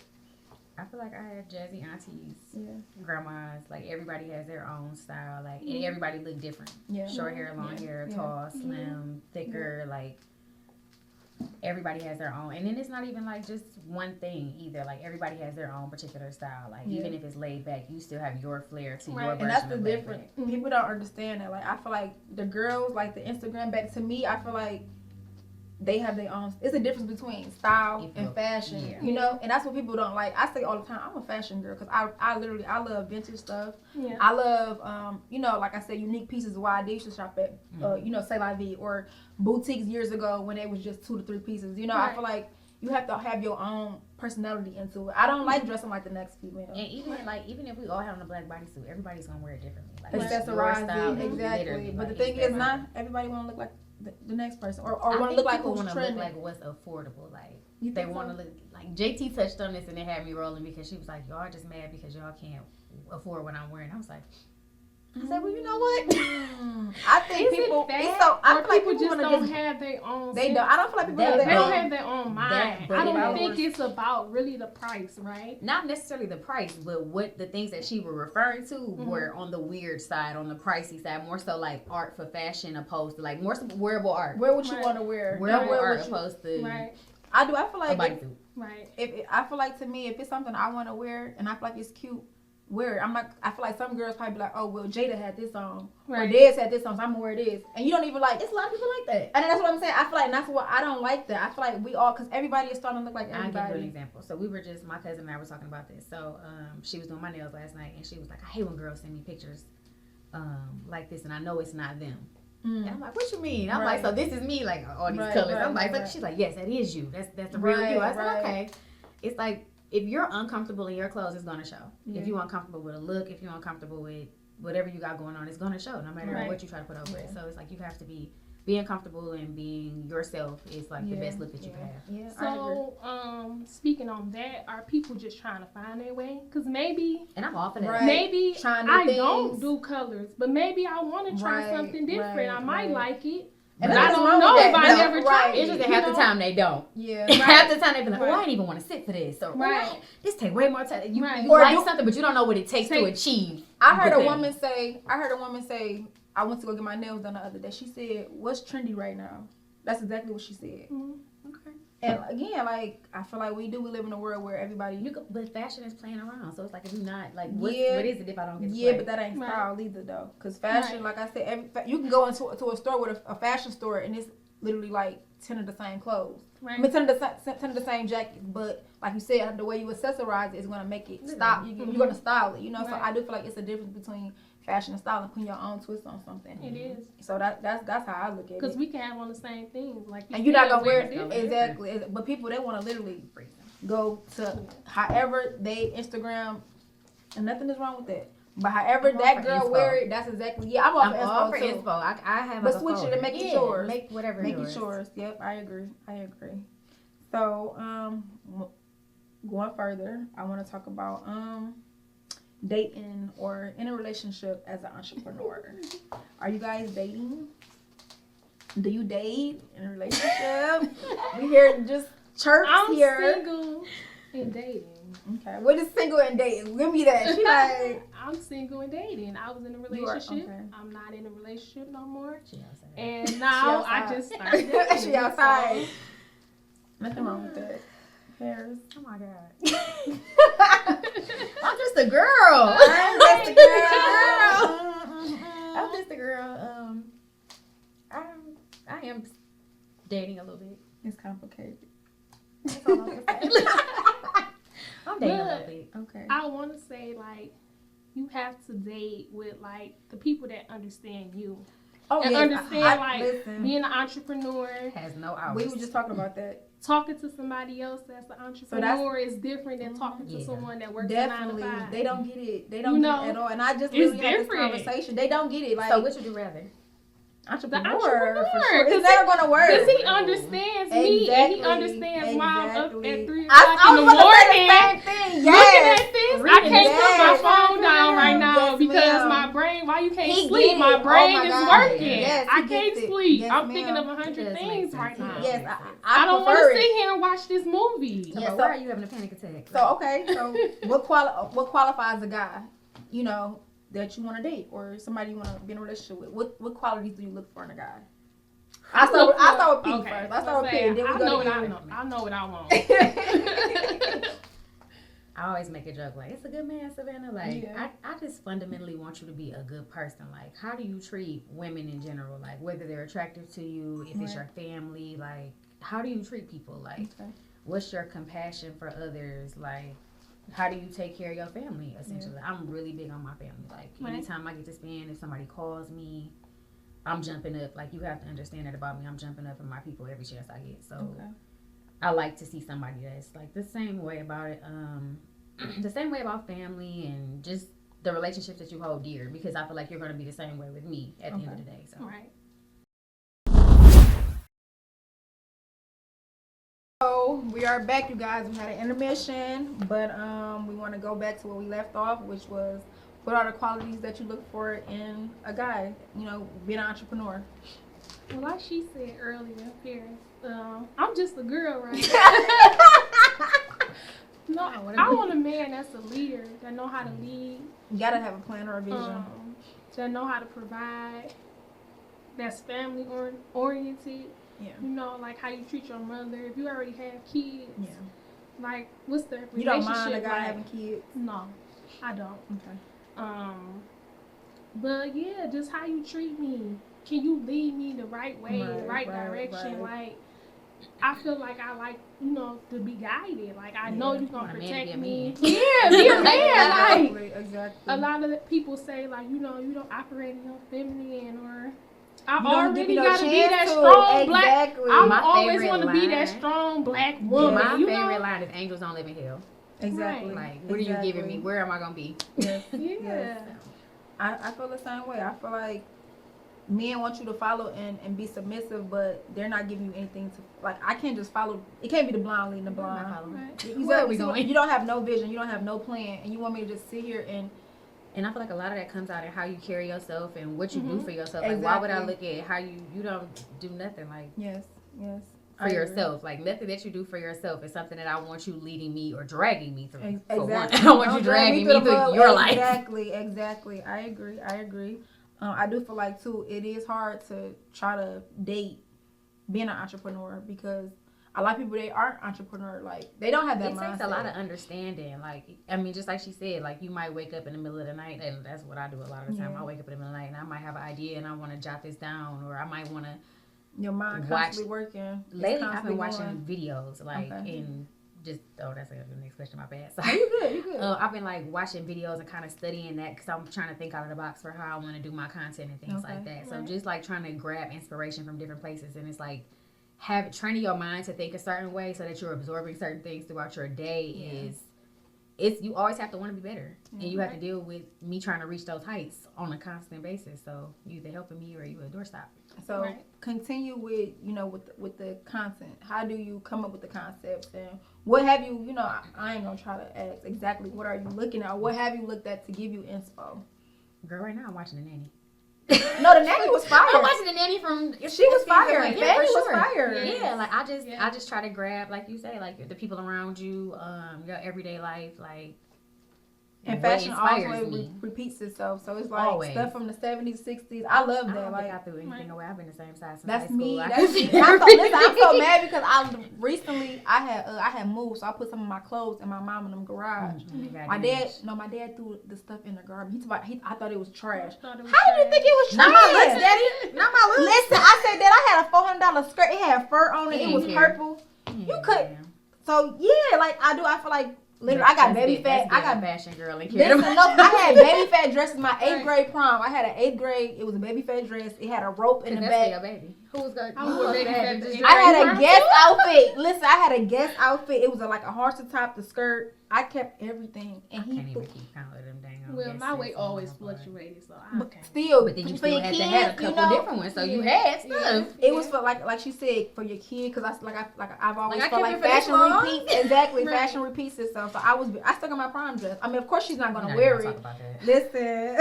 Speaker 3: I feel like I had jazzy aunties,
Speaker 1: Yeah.
Speaker 3: grandmas. Like everybody has their own style. Like and everybody look different.
Speaker 1: Yeah.
Speaker 3: Short hair, long hair,
Speaker 1: Yeah.
Speaker 3: tall, slim, thicker. Like everybody has their own. And then it's not even like just one thing either. Like everybody has their own particular style. Like even if it's laid back, you still have your flair to your version
Speaker 1: And that's the
Speaker 3: of laid
Speaker 1: difference.
Speaker 3: back.
Speaker 1: People don't understand that. Like I feel like the girls, like the Instagram back to me, I feel like they have their own. It's a difference between style and fashion,
Speaker 3: yeah.
Speaker 1: you know. And that's what people don't like. I say all the time, I'm a fashion girl because I literally love vintage stuff.
Speaker 2: Yeah.
Speaker 1: I love like I said, unique pieces. Why I used to shop at C'est La Vie or boutiques years ago when it was just 2 to 3 pieces. You know, I feel like you have to have your own personality into it. I don't like dressing like the next female.
Speaker 3: And even if we all have on a black bodysuit, everybody's gonna wear it differently. Like
Speaker 1: Accessorize
Speaker 3: your style
Speaker 1: it,
Speaker 3: is
Speaker 1: exactly.
Speaker 3: literally,
Speaker 1: But the
Speaker 3: like,
Speaker 1: thing
Speaker 3: it's
Speaker 1: is,
Speaker 3: their
Speaker 1: not
Speaker 3: vibe.
Speaker 1: everybody want to look like the next person or
Speaker 3: I
Speaker 1: want to
Speaker 3: think
Speaker 1: look like
Speaker 3: people
Speaker 1: who's
Speaker 3: want to look
Speaker 1: trending.
Speaker 3: like what's affordable. Like
Speaker 1: You
Speaker 3: they
Speaker 1: think
Speaker 3: want to
Speaker 1: so?
Speaker 3: look like JT touched on this and it had me rolling because she was like, y'all just mad because y'all can't afford what I'm wearing. I was like, I said, well, you know what?
Speaker 1: I think
Speaker 2: Is
Speaker 1: people.
Speaker 2: it that,
Speaker 1: It's so. I
Speaker 2: or
Speaker 1: feel like
Speaker 2: people just
Speaker 1: wanna
Speaker 2: don't have their own.
Speaker 1: They
Speaker 2: sense?
Speaker 1: don't. I don't feel like people
Speaker 3: That-
Speaker 1: have
Speaker 2: They
Speaker 1: their
Speaker 2: don't
Speaker 1: own.
Speaker 2: have their own mind.
Speaker 3: but
Speaker 2: I don't
Speaker 1: followers.
Speaker 2: think it's about really the price, right?
Speaker 3: Not necessarily the price, but what the things that she was referring to were on the weird side, on the pricey side, more so like art for fashion opposed to like more so wearable art.
Speaker 1: Where would you
Speaker 2: Right.
Speaker 1: want to wear?
Speaker 3: Wearable
Speaker 1: Where
Speaker 3: art
Speaker 1: would you?
Speaker 3: opposed to
Speaker 2: Right,
Speaker 1: I do. I feel
Speaker 3: a
Speaker 1: like
Speaker 3: bodysuit.
Speaker 2: right.
Speaker 1: I feel like to me, if it's something I want to wear and I feel like it's cute, wear it. I'm like, I feel like some girls probably be like, oh well, Jada had this on,
Speaker 2: Right.
Speaker 1: or Dez had this on, so I'm gonna wear this, and you don't even like.
Speaker 3: It's a lot of people like that.
Speaker 1: And that's what I'm saying. I feel like that's what I don't like that. I feel like we all, because everybody is starting to look like
Speaker 3: I'll give you an
Speaker 1: everybody.
Speaker 3: example. So we were just, my cousin and I were talking about this. So she was doing my nails last night and she was like, I hate when girls send me pictures like this and I know it's not them. And I'm like, what you mean? I'm like, so this is me, like all these
Speaker 1: Right,
Speaker 3: colors.
Speaker 1: right,
Speaker 3: I'm like,
Speaker 1: right.
Speaker 3: she's like, yes, that is you. That's the real you. I said,
Speaker 1: Right.
Speaker 3: okay. It's like, if you're uncomfortable in your clothes, it's gonna show.
Speaker 1: Yeah.
Speaker 3: If you're uncomfortable with a look, if you're uncomfortable with whatever you got going on, it's gonna show no matter
Speaker 2: Right.
Speaker 3: what you try to put over it. So it's like you have to be being comfortable and being yourself is like the best look that you can have.
Speaker 1: Yeah, I agree.
Speaker 2: So, speaking on that, are people just trying to find their way? Because maybe,
Speaker 3: And I'm off of that.
Speaker 1: Right.
Speaker 2: maybe
Speaker 1: Trying new
Speaker 2: I
Speaker 1: things.
Speaker 2: don't do colors, but maybe I want to try
Speaker 1: Right,
Speaker 2: something different.
Speaker 1: right,
Speaker 2: I might
Speaker 1: right.
Speaker 2: like it,
Speaker 1: And
Speaker 2: but I
Speaker 1: nothing
Speaker 2: don't
Speaker 1: wrong
Speaker 2: know
Speaker 1: with
Speaker 2: if
Speaker 1: that.
Speaker 2: I
Speaker 1: No,
Speaker 2: never
Speaker 1: right.
Speaker 2: tried it.
Speaker 3: It's just that
Speaker 2: you
Speaker 3: half
Speaker 2: know?
Speaker 3: the time they don't.
Speaker 1: Yeah.
Speaker 3: Half the time they be like, oh, I
Speaker 2: Right.
Speaker 3: didn't even want to sit for this. Or,
Speaker 2: Right.
Speaker 3: oh, this take way more time. You,
Speaker 2: Right.
Speaker 3: you
Speaker 1: Or
Speaker 3: like
Speaker 1: do-
Speaker 3: something, but you don't know what it takes to
Speaker 2: Take-
Speaker 3: achieve.
Speaker 1: I heard
Speaker 3: the
Speaker 1: a
Speaker 3: thing.
Speaker 1: woman say, I went to go get my nails done the other day. She said, what's trendy right now? That's exactly what she said.
Speaker 2: Mhm.
Speaker 3: Okay.
Speaker 1: And again, like, I feel like we live in a world where everybody,
Speaker 3: But fashion is playing around, so it's like if you're not like, what
Speaker 1: Yeah.
Speaker 3: is it if I don't get to
Speaker 1: yeah,
Speaker 3: play?
Speaker 1: but that ain't
Speaker 2: Right.
Speaker 1: style either though. Cause fashion,
Speaker 2: Right.
Speaker 1: like I said, you can go into a store with a fashion store and it's literally like 10 of the same clothes. I
Speaker 2: Right.
Speaker 1: mean, 10 of the same jackets, but like you said, the way you accessorize it is going to make it style. You're going to style it, you know. So
Speaker 2: Right.
Speaker 1: I do feel like it's a difference between fashion and style and putting your own twist on something.
Speaker 2: It is.
Speaker 1: So that's how I look at
Speaker 2: Because
Speaker 1: it.
Speaker 2: we can have on the same thing. Like,
Speaker 1: And you're not
Speaker 2: still
Speaker 1: gonna wear it
Speaker 2: different.
Speaker 1: exactly. But people, they want to literally go to however they Instagram, and nothing is wrong with that. But however that girl wear it, that's exactly I'm all for inspo.
Speaker 3: I have
Speaker 1: but switch it and make it yours.
Speaker 3: Make whatever
Speaker 1: make it yours. Yep, I agree. So going further, I want to talk about dating or in a relationship as an entrepreneur. Are you guys dating? Do you date in a relationship? We hear just chirps here.
Speaker 2: I'm single and dating.
Speaker 1: Okay, what is single and dating? Give me that. She like
Speaker 2: I'm single and dating. I was in a relationship.
Speaker 1: Okay.
Speaker 2: I'm not in a relationship no more.
Speaker 3: She outside.
Speaker 2: And now I just started dating.
Speaker 1: She outside. So. Nothing wrong with that. Parys.
Speaker 3: Oh my God. I'm just a girl. I'm just a girl. I am dating a little bit.
Speaker 1: It's complicated.
Speaker 3: That's all I'm gonna say. I'm dating a little bit.
Speaker 1: Okay.
Speaker 2: I want to say, like, you have to date with, like, the people that understand you.
Speaker 1: Oh,
Speaker 2: and understand,
Speaker 1: listen.
Speaker 2: Being an entrepreneur.
Speaker 3: Has no hours.
Speaker 1: We were just talking about that.
Speaker 2: Talking to somebody else that's an entrepreneur is different than talking to someone that works
Speaker 1: Definitely.
Speaker 2: 9 to 5.
Speaker 1: They don't get it. They don't get it at all. And I just really had this conversation. They don't get it. Like,
Speaker 3: so, which would you rather?
Speaker 1: Entrepreneur. For sure. It's never going to work.
Speaker 2: Because he understands me and he understands why I'm up at 3 o'clock
Speaker 1: I
Speaker 2: in the morning.
Speaker 1: Same thing. Yes.
Speaker 2: Looking at this. I can't put my phone down right now because my brain, why you can't sleep? My brain is working.
Speaker 1: Yes,
Speaker 2: I can't sleep.
Speaker 1: Yes,
Speaker 2: I'm thinking of 100 things right now.
Speaker 1: Yes,
Speaker 2: I don't want to sit here and watch this movie.
Speaker 3: Yeah, so why are you having a panic attack?
Speaker 1: So, okay. So, what qualifies a guy, you know, that you want to date or somebody you want to be in a relationship with? What qualities do you look for in a guy? I start with P first. I start with P. Then we go to
Speaker 2: I know what I want.
Speaker 3: I always make a joke like, it's a good man, Savannah. Like, I just fundamentally want you to be a good person. Like, how do you treat women in general? Like, whether they're attractive to you, if it's your family, like, how do you treat people? Like, what's your compassion for others? Like, how do you take care of your family, essentially? I'm really big on my family. Like, anytime I get to spend, if somebody calls me, I'm jumping up. Like, you have to understand that about me. I'm jumping up for my people every chance I get. So, I like to see somebody that's, like, the same way about it. The same way about family and just the relationships that you hold dear. Because I feel like you're going to be the same way with me at the end of the day. So.
Speaker 2: Right.
Speaker 1: So we are back, you guys. We had an intermission, but we want to go back to where we left off, which was what are the qualities that you look for in a guy, you know, being an entrepreneur.
Speaker 2: Well, like she said earlier, Parys, I'm just a girl right now. No, I want a man that's a leader, that know how to lead.
Speaker 1: You gotta have a plan or a vision.
Speaker 2: That know how to provide, that's family oriented.
Speaker 1: Yeah.
Speaker 2: You know, like how you treat your mother. If you already have kids, like what's the relationship?
Speaker 1: You don't mind a guy
Speaker 2: like?
Speaker 1: having kids?
Speaker 2: No, I don't.
Speaker 1: Okay.
Speaker 2: But yeah, just how you treat me. Can you lead me the right way, right direction? Like, I feel like I like, you know, to be guided. Like, I know you're going to protect me. Yeah, be a man. Like,
Speaker 1: exactly.
Speaker 2: A lot of the people say, like, you know, you don't operate in your feminine or... I already got to be that strong black... I always want to be that strong black woman.
Speaker 3: My favorite line is angels don't live in hell.
Speaker 1: Exactly.
Speaker 3: Like, what are you giving me? Where am I going to be?
Speaker 1: Yes.
Speaker 2: Yeah.
Speaker 1: I feel the same way. I feel like men want you to follow and be submissive, but they're not giving you anything to, like, I can't just follow. It can't be the blind leading the blind.
Speaker 3: Right. Where are we going?
Speaker 1: You don't have no vision. You don't have no plan. And you want me to just sit here and
Speaker 3: I feel like a lot of that comes out in how you carry yourself and what you do for yourself. Like, why would I look at how you don't do nothing, like, for yourself? Like, nothing that you do for yourself is something that I want you leading me or dragging me through.
Speaker 1: Exactly.
Speaker 3: For one. I don't want you dragging me through your life.
Speaker 1: Exactly. I agree. I do feel like, too, it is hard to try to date being an entrepreneur because a lot of people, they aren't entrepreneur. Like, they don't have that mindset.
Speaker 3: It takes a lot of understanding. Like, I mean, just like she said, like, you might wake up in the middle of the night, and that's what I do a lot of the time. I wake up in the middle of the night, and I might have an idea, and I want to jot this down, or I might want to
Speaker 1: your mind constantly working.
Speaker 3: Lately, I've been watching videos, like, and just, that's the next question, my bad. So,
Speaker 1: you good.
Speaker 3: I've been, like, watching videos and kind of studying that because I'm trying to think out of the box for how I want to do my content and things like that. So, just, like, trying to grab inspiration from different places, and it's, like, training your mind to think a certain way so that you're absorbing certain things throughout your day is you always have to want to be better, and you have to deal with me trying to reach those heights on a constant basis. So you either helping me or you a doorstop.
Speaker 1: So continue with with the content. How do you come up with the concepts, and what have you? I ain't gonna try to ask exactly what are you looking at. Or what have you looked at to give you inspo?
Speaker 3: Girl, right now I'm watching The Nanny.
Speaker 1: No, The Nanny was fire.
Speaker 3: I'm watching The Nanny from.
Speaker 1: She was fire.
Speaker 3: Like,
Speaker 1: Fanny was fire.
Speaker 3: Yeah, like I just try to grab, like you say, like the people around you, your everyday life, like.
Speaker 1: And fashion always repeats itself, so it's like stuff from the 70s, 60s. I love that.
Speaker 3: I don't think I threw anything away. I've been the same size since
Speaker 1: that's
Speaker 3: high school.
Speaker 1: Me. That's me. I'm so mad because I had moved, so I put some of my clothes in my mom in them garage. My dad threw the stuff in the garbage. I thought it was trash. How did you think it was trash?
Speaker 3: Not my looks, Daddy. Not my looks.
Speaker 1: Listen, I said that I had a $400 skirt. It had fur on it. It was purple. You could. So yeah, like I do. I feel like. Literally, I got baby fat. I got
Speaker 3: fashion girl. And
Speaker 1: I had baby fat dresses in my 8th grade prom. I had an 8th grade. It was a baby fat dress. It had a rope in the back.
Speaker 3: Your baby. Who was going?
Speaker 1: I had a guest outfit. Listen, I had a guest outfit. It was like a horse to top the skirt. I kept everything, and
Speaker 3: I can't even keep count of them dang.
Speaker 2: Well, my weight always fluctuated, so I can't.
Speaker 1: Still,
Speaker 3: but then you still had to have a couple different ones, so you had stuff.
Speaker 1: It was for like she said for your kid, because I've always felt like fashion repeats. Exactly, fashion repeats itself. So I stuck in my prom dress. I mean, of course she's not gonna wear it. Listen,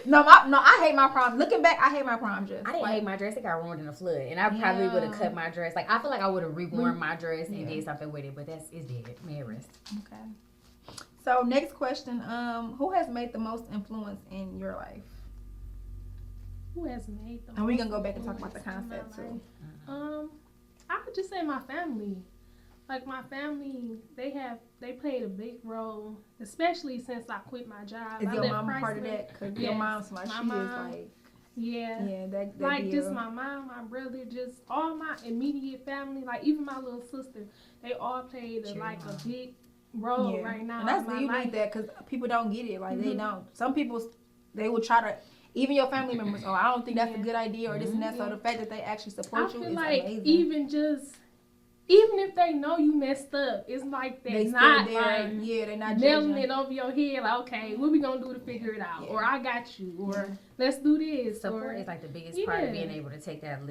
Speaker 1: no, I hate my prom. Looking back, I hate my prom dress.
Speaker 3: I didn't hate my dress. It got ruined in a flood, and I probably would have cut my dress. Like I feel like I would have reworn my dress and did something with it, but it's dead. May it rest.
Speaker 1: Okay. So next question, who has made the most influence in your life?
Speaker 2: Who has made the most?
Speaker 1: And we're gonna go back and talk about the concept too.
Speaker 2: I would just say my family. Like my family, they played a big role, especially since I quit my job.
Speaker 1: Is your mom part of that? Because your mom's like, she is like.
Speaker 2: Yeah,
Speaker 1: that
Speaker 2: like
Speaker 1: deal.
Speaker 2: Just my mom, my brother, just all my immediate family, like even my little sister, they all played a big role right now.
Speaker 1: And that's you need that because people don't get it. Like they don't. Some people they will try to. Even your family members. Oh, I don't think that's a good idea or this and that. So the fact that they actually support you is like amazing.
Speaker 2: Even if they know you messed up, it's like they're not like
Speaker 1: they're not
Speaker 2: nailing it over your head. Like, okay, what we gonna do to figure it out? Or I got you. Or let's do this.
Speaker 3: Support is like the biggest part of being able to take that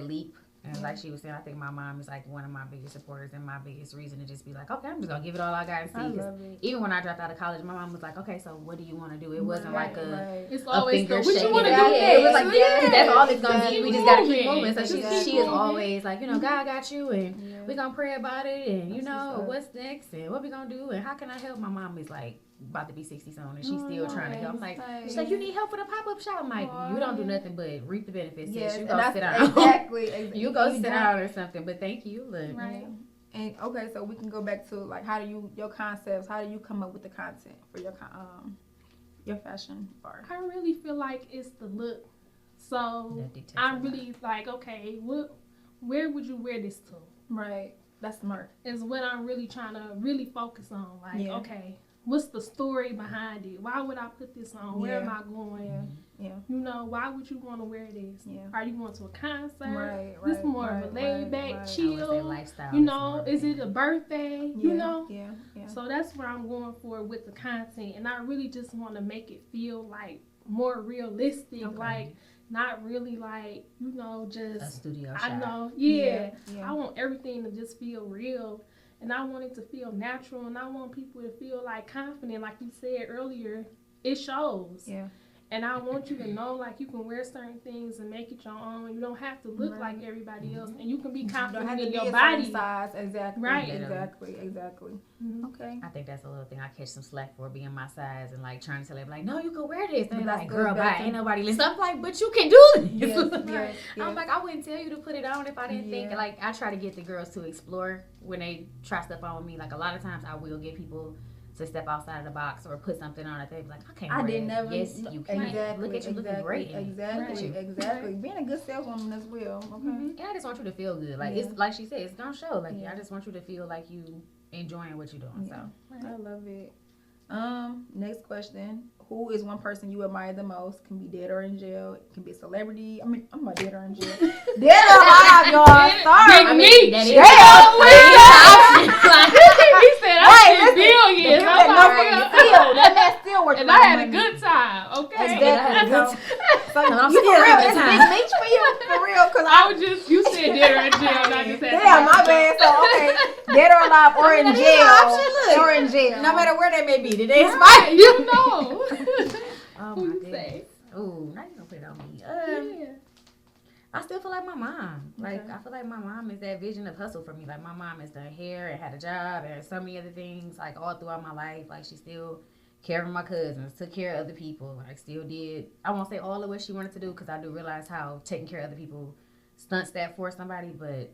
Speaker 3: leap. And like she was saying, I think my mom is like one of my biggest supporters and my biggest reason to just be like, okay, I'm just gonna give it all I got and see.
Speaker 1: I love it.
Speaker 3: Even when I dropped out of college, my mom was like, okay, so what do you want to do? It wasn't like
Speaker 2: it's always
Speaker 3: finger
Speaker 2: what you want to do.
Speaker 3: It was like, that's all it's gonna be. We just gotta keep moving. So she is always like, God got you, and we gonna pray about it, and what's next, and what we gonna do, and how can I help? My mom is like about to be 60 soon, and she's still trying to help. I'm like, she's like, you need help with a pop-up shop? I'm like, you don't do nothing but reap the benefits. Yes, you go sit down. Exactly. You go sit down or something. But thank you. Look.
Speaker 1: Right. And okay, so we can go back to like your concepts. How do you come up with the content for your fashion bar?
Speaker 2: I really feel like it's the look. So I'm really like, okay, where would you wear this to?
Speaker 1: Right. That's smart.
Speaker 2: Is what I'm really trying to really focus on. Like, okay, what's the story behind it? Why would I put this on? Where am I going? Why would you want to wear this? Yeah. Are you going to a concert?
Speaker 1: Right.
Speaker 2: This more of a laid back, chill.
Speaker 3: Lifestyle.
Speaker 2: Is it a birthday?
Speaker 1: Yeah.
Speaker 2: So that's what I'm going for with the content, and I really just want to make it feel like more realistic, like not really like just
Speaker 3: a studio shot.
Speaker 2: I know, I want everything to just feel real. And I want it to feel natural, and I want people to feel like confident, like you said earlier. It shows. Yeah. And I want you to know, like, you can wear certain things and make it your own. You don't have to look like everybody else, and you can be confident in your body
Speaker 1: size. Exactly. Right. Exactly. Mm-hmm. Okay.
Speaker 3: I think that's a little thing I catch some slack for, being my size and like trying to tell them like, no, you can wear this. And they're like, girl, bye. Ain't nobody listening. I'm like, but you can do this. Yes. I'm like, I wouldn't tell you to put it on if I didn't think. Like, I try to get the girls to explore when they try stuff on with me. Like, a lot of times I will get people to step outside of the box or put something on it. They'd be like, I didn't never. Yes, you can.
Speaker 1: Exactly.
Speaker 3: Look at you looking great.
Speaker 1: Exactly. Being a good saleswoman as well. Okay.
Speaker 3: And I just want you to feel good. Like it's like she said, it's gonna show. Like I just want you to feel like you enjoying what you're doing. So
Speaker 1: I love it. Next question. Who is one person you admire the most? Can be dead or in jail. It can be a celebrity. I mean, I'm about dead or in jail. Dead or alive, y'all. Sorry.
Speaker 2: That is
Speaker 1: jail.
Speaker 2: He said, I said billion.
Speaker 1: That man still working.
Speaker 2: And I had a good time, okay?
Speaker 1: Exactly. So
Speaker 3: I'm
Speaker 1: you
Speaker 3: still
Speaker 1: for real?
Speaker 3: having a
Speaker 1: It's
Speaker 3: good
Speaker 1: big
Speaker 3: time.
Speaker 1: meat for you for real? Cause
Speaker 2: I was just, you said dead or in jail, and I just had
Speaker 1: damn, my bad. So okay, dead or alive or in
Speaker 3: that is
Speaker 1: jail,
Speaker 3: an option, look.
Speaker 1: or in jail.
Speaker 3: No matter where they may be, did they
Speaker 2: Right,
Speaker 3: inspire you?
Speaker 2: you know.
Speaker 3: Oh
Speaker 2: Who
Speaker 3: my
Speaker 2: you
Speaker 3: goodness.
Speaker 2: say?
Speaker 3: Ooh, now you gonna put it on me.
Speaker 2: Yeah.
Speaker 3: I still feel like my mom. Like,
Speaker 1: Okay.
Speaker 3: I feel like my mom is that vision of hustle for me. Like, my mom has done hair and had a job and so many other things, like, all throughout my life. Like, she still cared for my cousins, took care of other people. Like, still did, I won't say all of what she wanted to do, because I do realize how taking care of other people stunts that for somebody. But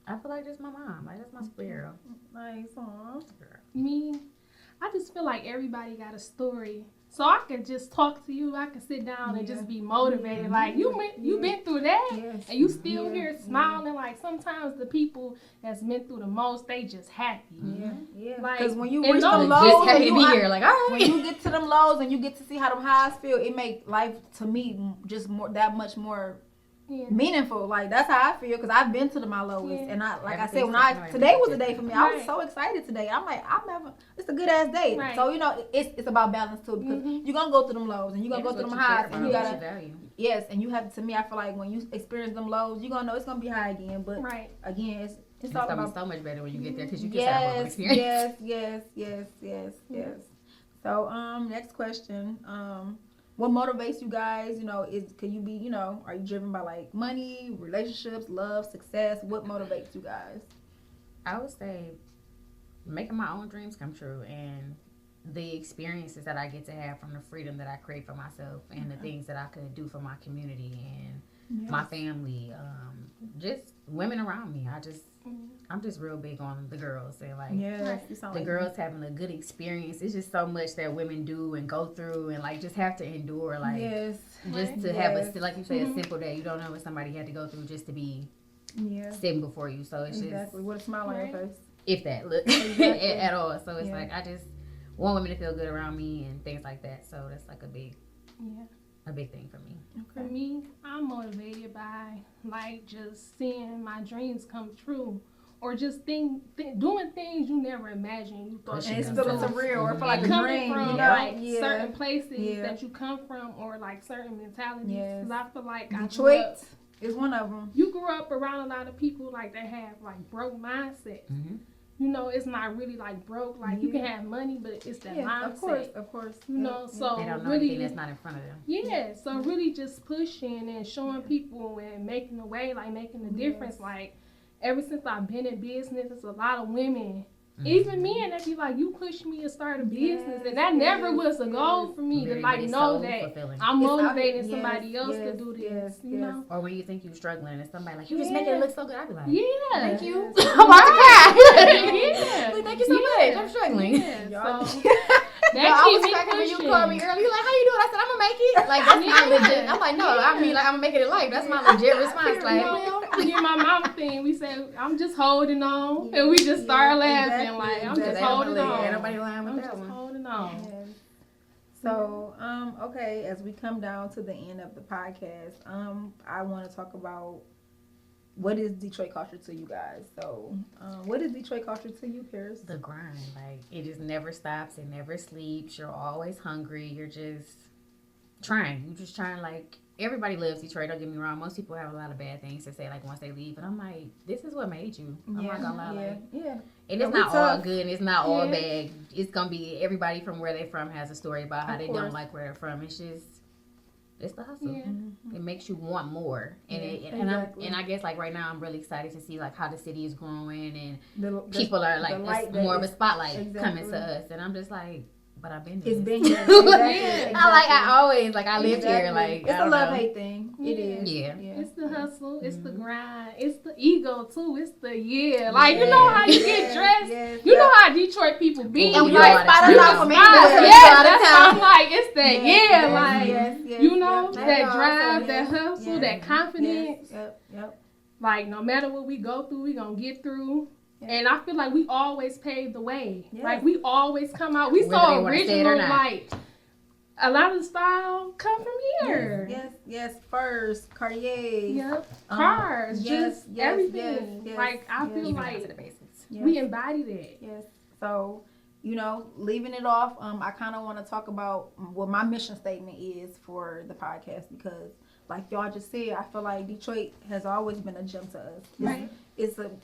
Speaker 3: I feel like that's my mom. Like, that's my superhero.
Speaker 1: Nice, aw.
Speaker 2: Me, I just feel like everybody got a story. So I could just talk to you. I could sit down and just be motivated. Like, you been through that,
Speaker 1: Yes.
Speaker 2: and you still here smiling. Like, sometimes the people that's been through the most, they just happy.
Speaker 1: Yeah.
Speaker 2: Like,
Speaker 1: Because when you
Speaker 2: and
Speaker 1: reach
Speaker 2: those-
Speaker 1: them lows,
Speaker 3: Just happy
Speaker 1: and
Speaker 3: to
Speaker 1: you,
Speaker 3: be here. Like, all right.
Speaker 1: when you get to them lows and you get to see how them highs feel, it make life to me just that much more
Speaker 2: Yeah.
Speaker 1: meaningful. Like that's how I feel because I've been to my lowest,
Speaker 2: Yeah.
Speaker 1: and I like I said
Speaker 3: Everything's
Speaker 1: when
Speaker 3: different.
Speaker 1: today was the day for me. I was
Speaker 2: Right.
Speaker 1: so excited today. I'm like it's a good ass day.
Speaker 2: Right.
Speaker 1: So you know it's about balance too because you're gonna go through them lows and you're gonna go through them highs and you gotta
Speaker 3: value.
Speaker 1: yes and you have to me I feel like when you experience them lows you're gonna know it's gonna be high again. But
Speaker 2: Right.
Speaker 1: again it's
Speaker 3: It's
Speaker 1: all
Speaker 3: gonna be
Speaker 1: about
Speaker 3: so much better when you get there because you get that whole
Speaker 1: yes
Speaker 3: experience.
Speaker 1: yes. So next question what motivates you guys? You know, can you be, you know, are you driven by like money, relationships, love, success? What motivates you guys?
Speaker 3: I would say making my own dreams come true and the experiences that I get to have from the freedom that I create for myself and the things that I could do for my community and my family, just women around me. I'm just real big on the girls and like the girls having a good experience. It's just so much that women do and go through and like just have to endure like just to have a like you say a simple day. You don't know what somebody had to go through just to be sitting before you. So it's just
Speaker 1: with a smile on your face.
Speaker 3: If that look at all. So it's like I just want women to feel good around me and things like that. So that's like a big thing for me.
Speaker 2: For me, I'm motivated by like just seeing my dreams come true, or just doing things you never imagined you thought.
Speaker 1: And it's feeling surreal or feel like a
Speaker 2: coming
Speaker 1: dream,
Speaker 2: from
Speaker 1: you know?
Speaker 2: like certain places that you come from, or like certain mentalities. Because I feel like
Speaker 1: Detroit is one of them.
Speaker 2: You grew up around a lot of people like that have like broke mindsets. You know, it's not really like broke. Like you can have money, but it's that mindset.
Speaker 1: Of course.
Speaker 2: You know, so
Speaker 3: they don't know
Speaker 2: really,
Speaker 3: anything that's not in front of them.
Speaker 2: Yeah, so really just pushing and showing people and making the way, like making the difference. Like ever since I've been in business, there's a lot of women. Even men that be like, you pushed me to start a business, and that never was a goal for me to like know that I'm motivating somebody else to do this. You know,
Speaker 3: or when you think you're struggling and somebody like you just make it look so good, I be like, thank you.
Speaker 2: I'm about to cry.
Speaker 3: Like, thank you so much. I'm struggling.
Speaker 2: So
Speaker 3: I was cracking when you called me early. You like, how you doing? I said, I'm gonna make it. Like that's not legit. I'm like, no, I mean like I'm gonna make it in life. That's my legit response. Like,
Speaker 2: yeah, my mama thing. We said, I'm just holding on, and we just started laughing. Like I'm just holding on.
Speaker 3: Nobody lying with that one.
Speaker 2: Holding on.
Speaker 1: So, okay, as we come down to the end of the podcast, I want to talk about what is Detroit culture to you guys. So, what is Detroit culture to you, Parys?
Speaker 3: The grind, like it just never stops. It never sleeps. You're always hungry. You're just trying. You're just trying. Like everybody loves Detroit. Don't get me wrong. Most people have a lot of bad things to say, like once they leave. But I'm like, this is what made you. I'm not gonna lie. And it's not all good. And it's not all bad. It's gonna be everybody from where they're from has a story about how they don't like where they're from. It's just. It's the hustle. It makes you want more, and I guess like right now I'm really excited to see like how the city is growing and people are like more of a spotlight coming to us, and I'm just like, but I've been here.
Speaker 1: It's been here. Exactly.
Speaker 3: I lived here. Like
Speaker 1: it's a love-hate thing. It is.
Speaker 3: Yeah.
Speaker 2: It's the hustle. It's the grind. It's the ego too. It's the like you know how you get dressed. You know how Detroit people be.
Speaker 1: And we
Speaker 2: like
Speaker 1: spot us out from
Speaker 2: I'm like it's that you know that drive, that hustle, that confidence.
Speaker 1: Yep.
Speaker 2: Like no matter what we go through, we gonna get through. And I feel like we always pave the way. Like we always come out. We so original. Like a lot of the style come from here.
Speaker 1: Yes. Furs, Cartier.
Speaker 2: Yep. Cars. Just everything. Like I feel like we embody that.
Speaker 1: Yes. So you know, leaving it off, I kind of want to talk about what my mission statement is for the podcast, because like y'all just said, I feel like Detroit has always been a gem to us.
Speaker 2: Right.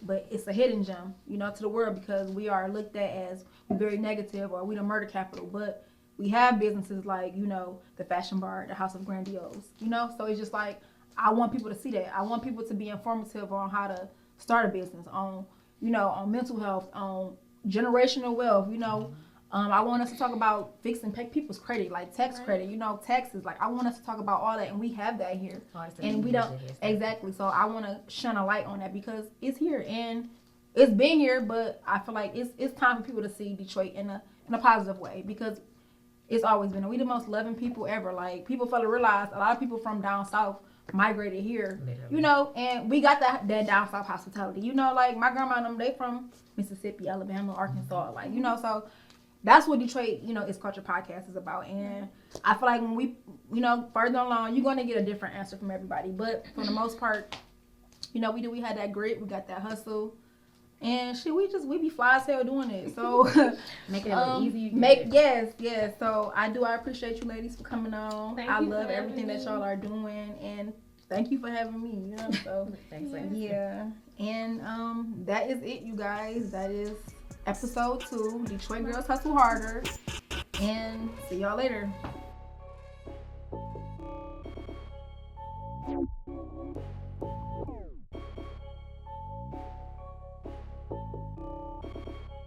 Speaker 1: But it's a hidden gem, you know, to the world, because we are looked at as very negative, or we the murder capital. But we have businesses like, you know, the Fashion Bar, the House of Grandiose, you know. So it's just like, I want people to see that. I want people to be informative on how to start a business, on, you know, on mental health, on generational wealth, you know. I want us to talk about fixing people's credit, like tax credit, you know, taxes. Like, I want us to talk about all that, and we have that here. And we don't, exactly. So I want to shine a light on that, because it's here, and it's been here, but I feel like it's time for people to see Detroit in a positive way, because it's always been. We the most loving people ever. Like, people fail to realize a lot of people from down south migrated here, you know, and we got that down south hospitality, you know. Like, my grandma and them, they from Mississippi, Alabama, Arkansas, like, you know. So that's what Detroit, you know, It's Culture Podcast is about. And I feel like when we, you know, further along, you're going to get a different answer from everybody. But for the most part, you know, we had that grit, we got that hustle. And shit, we be fly as hell doing it. So
Speaker 3: make it a little easy.
Speaker 1: Yes. So I appreciate you ladies for coming on. I love everything that y'all are doing, and thank you for having me. You know, so
Speaker 3: thanks.
Speaker 1: Yeah. And that is it, you guys. That is episode 2. Detroit Girls Hustle Harder. And see y'all later.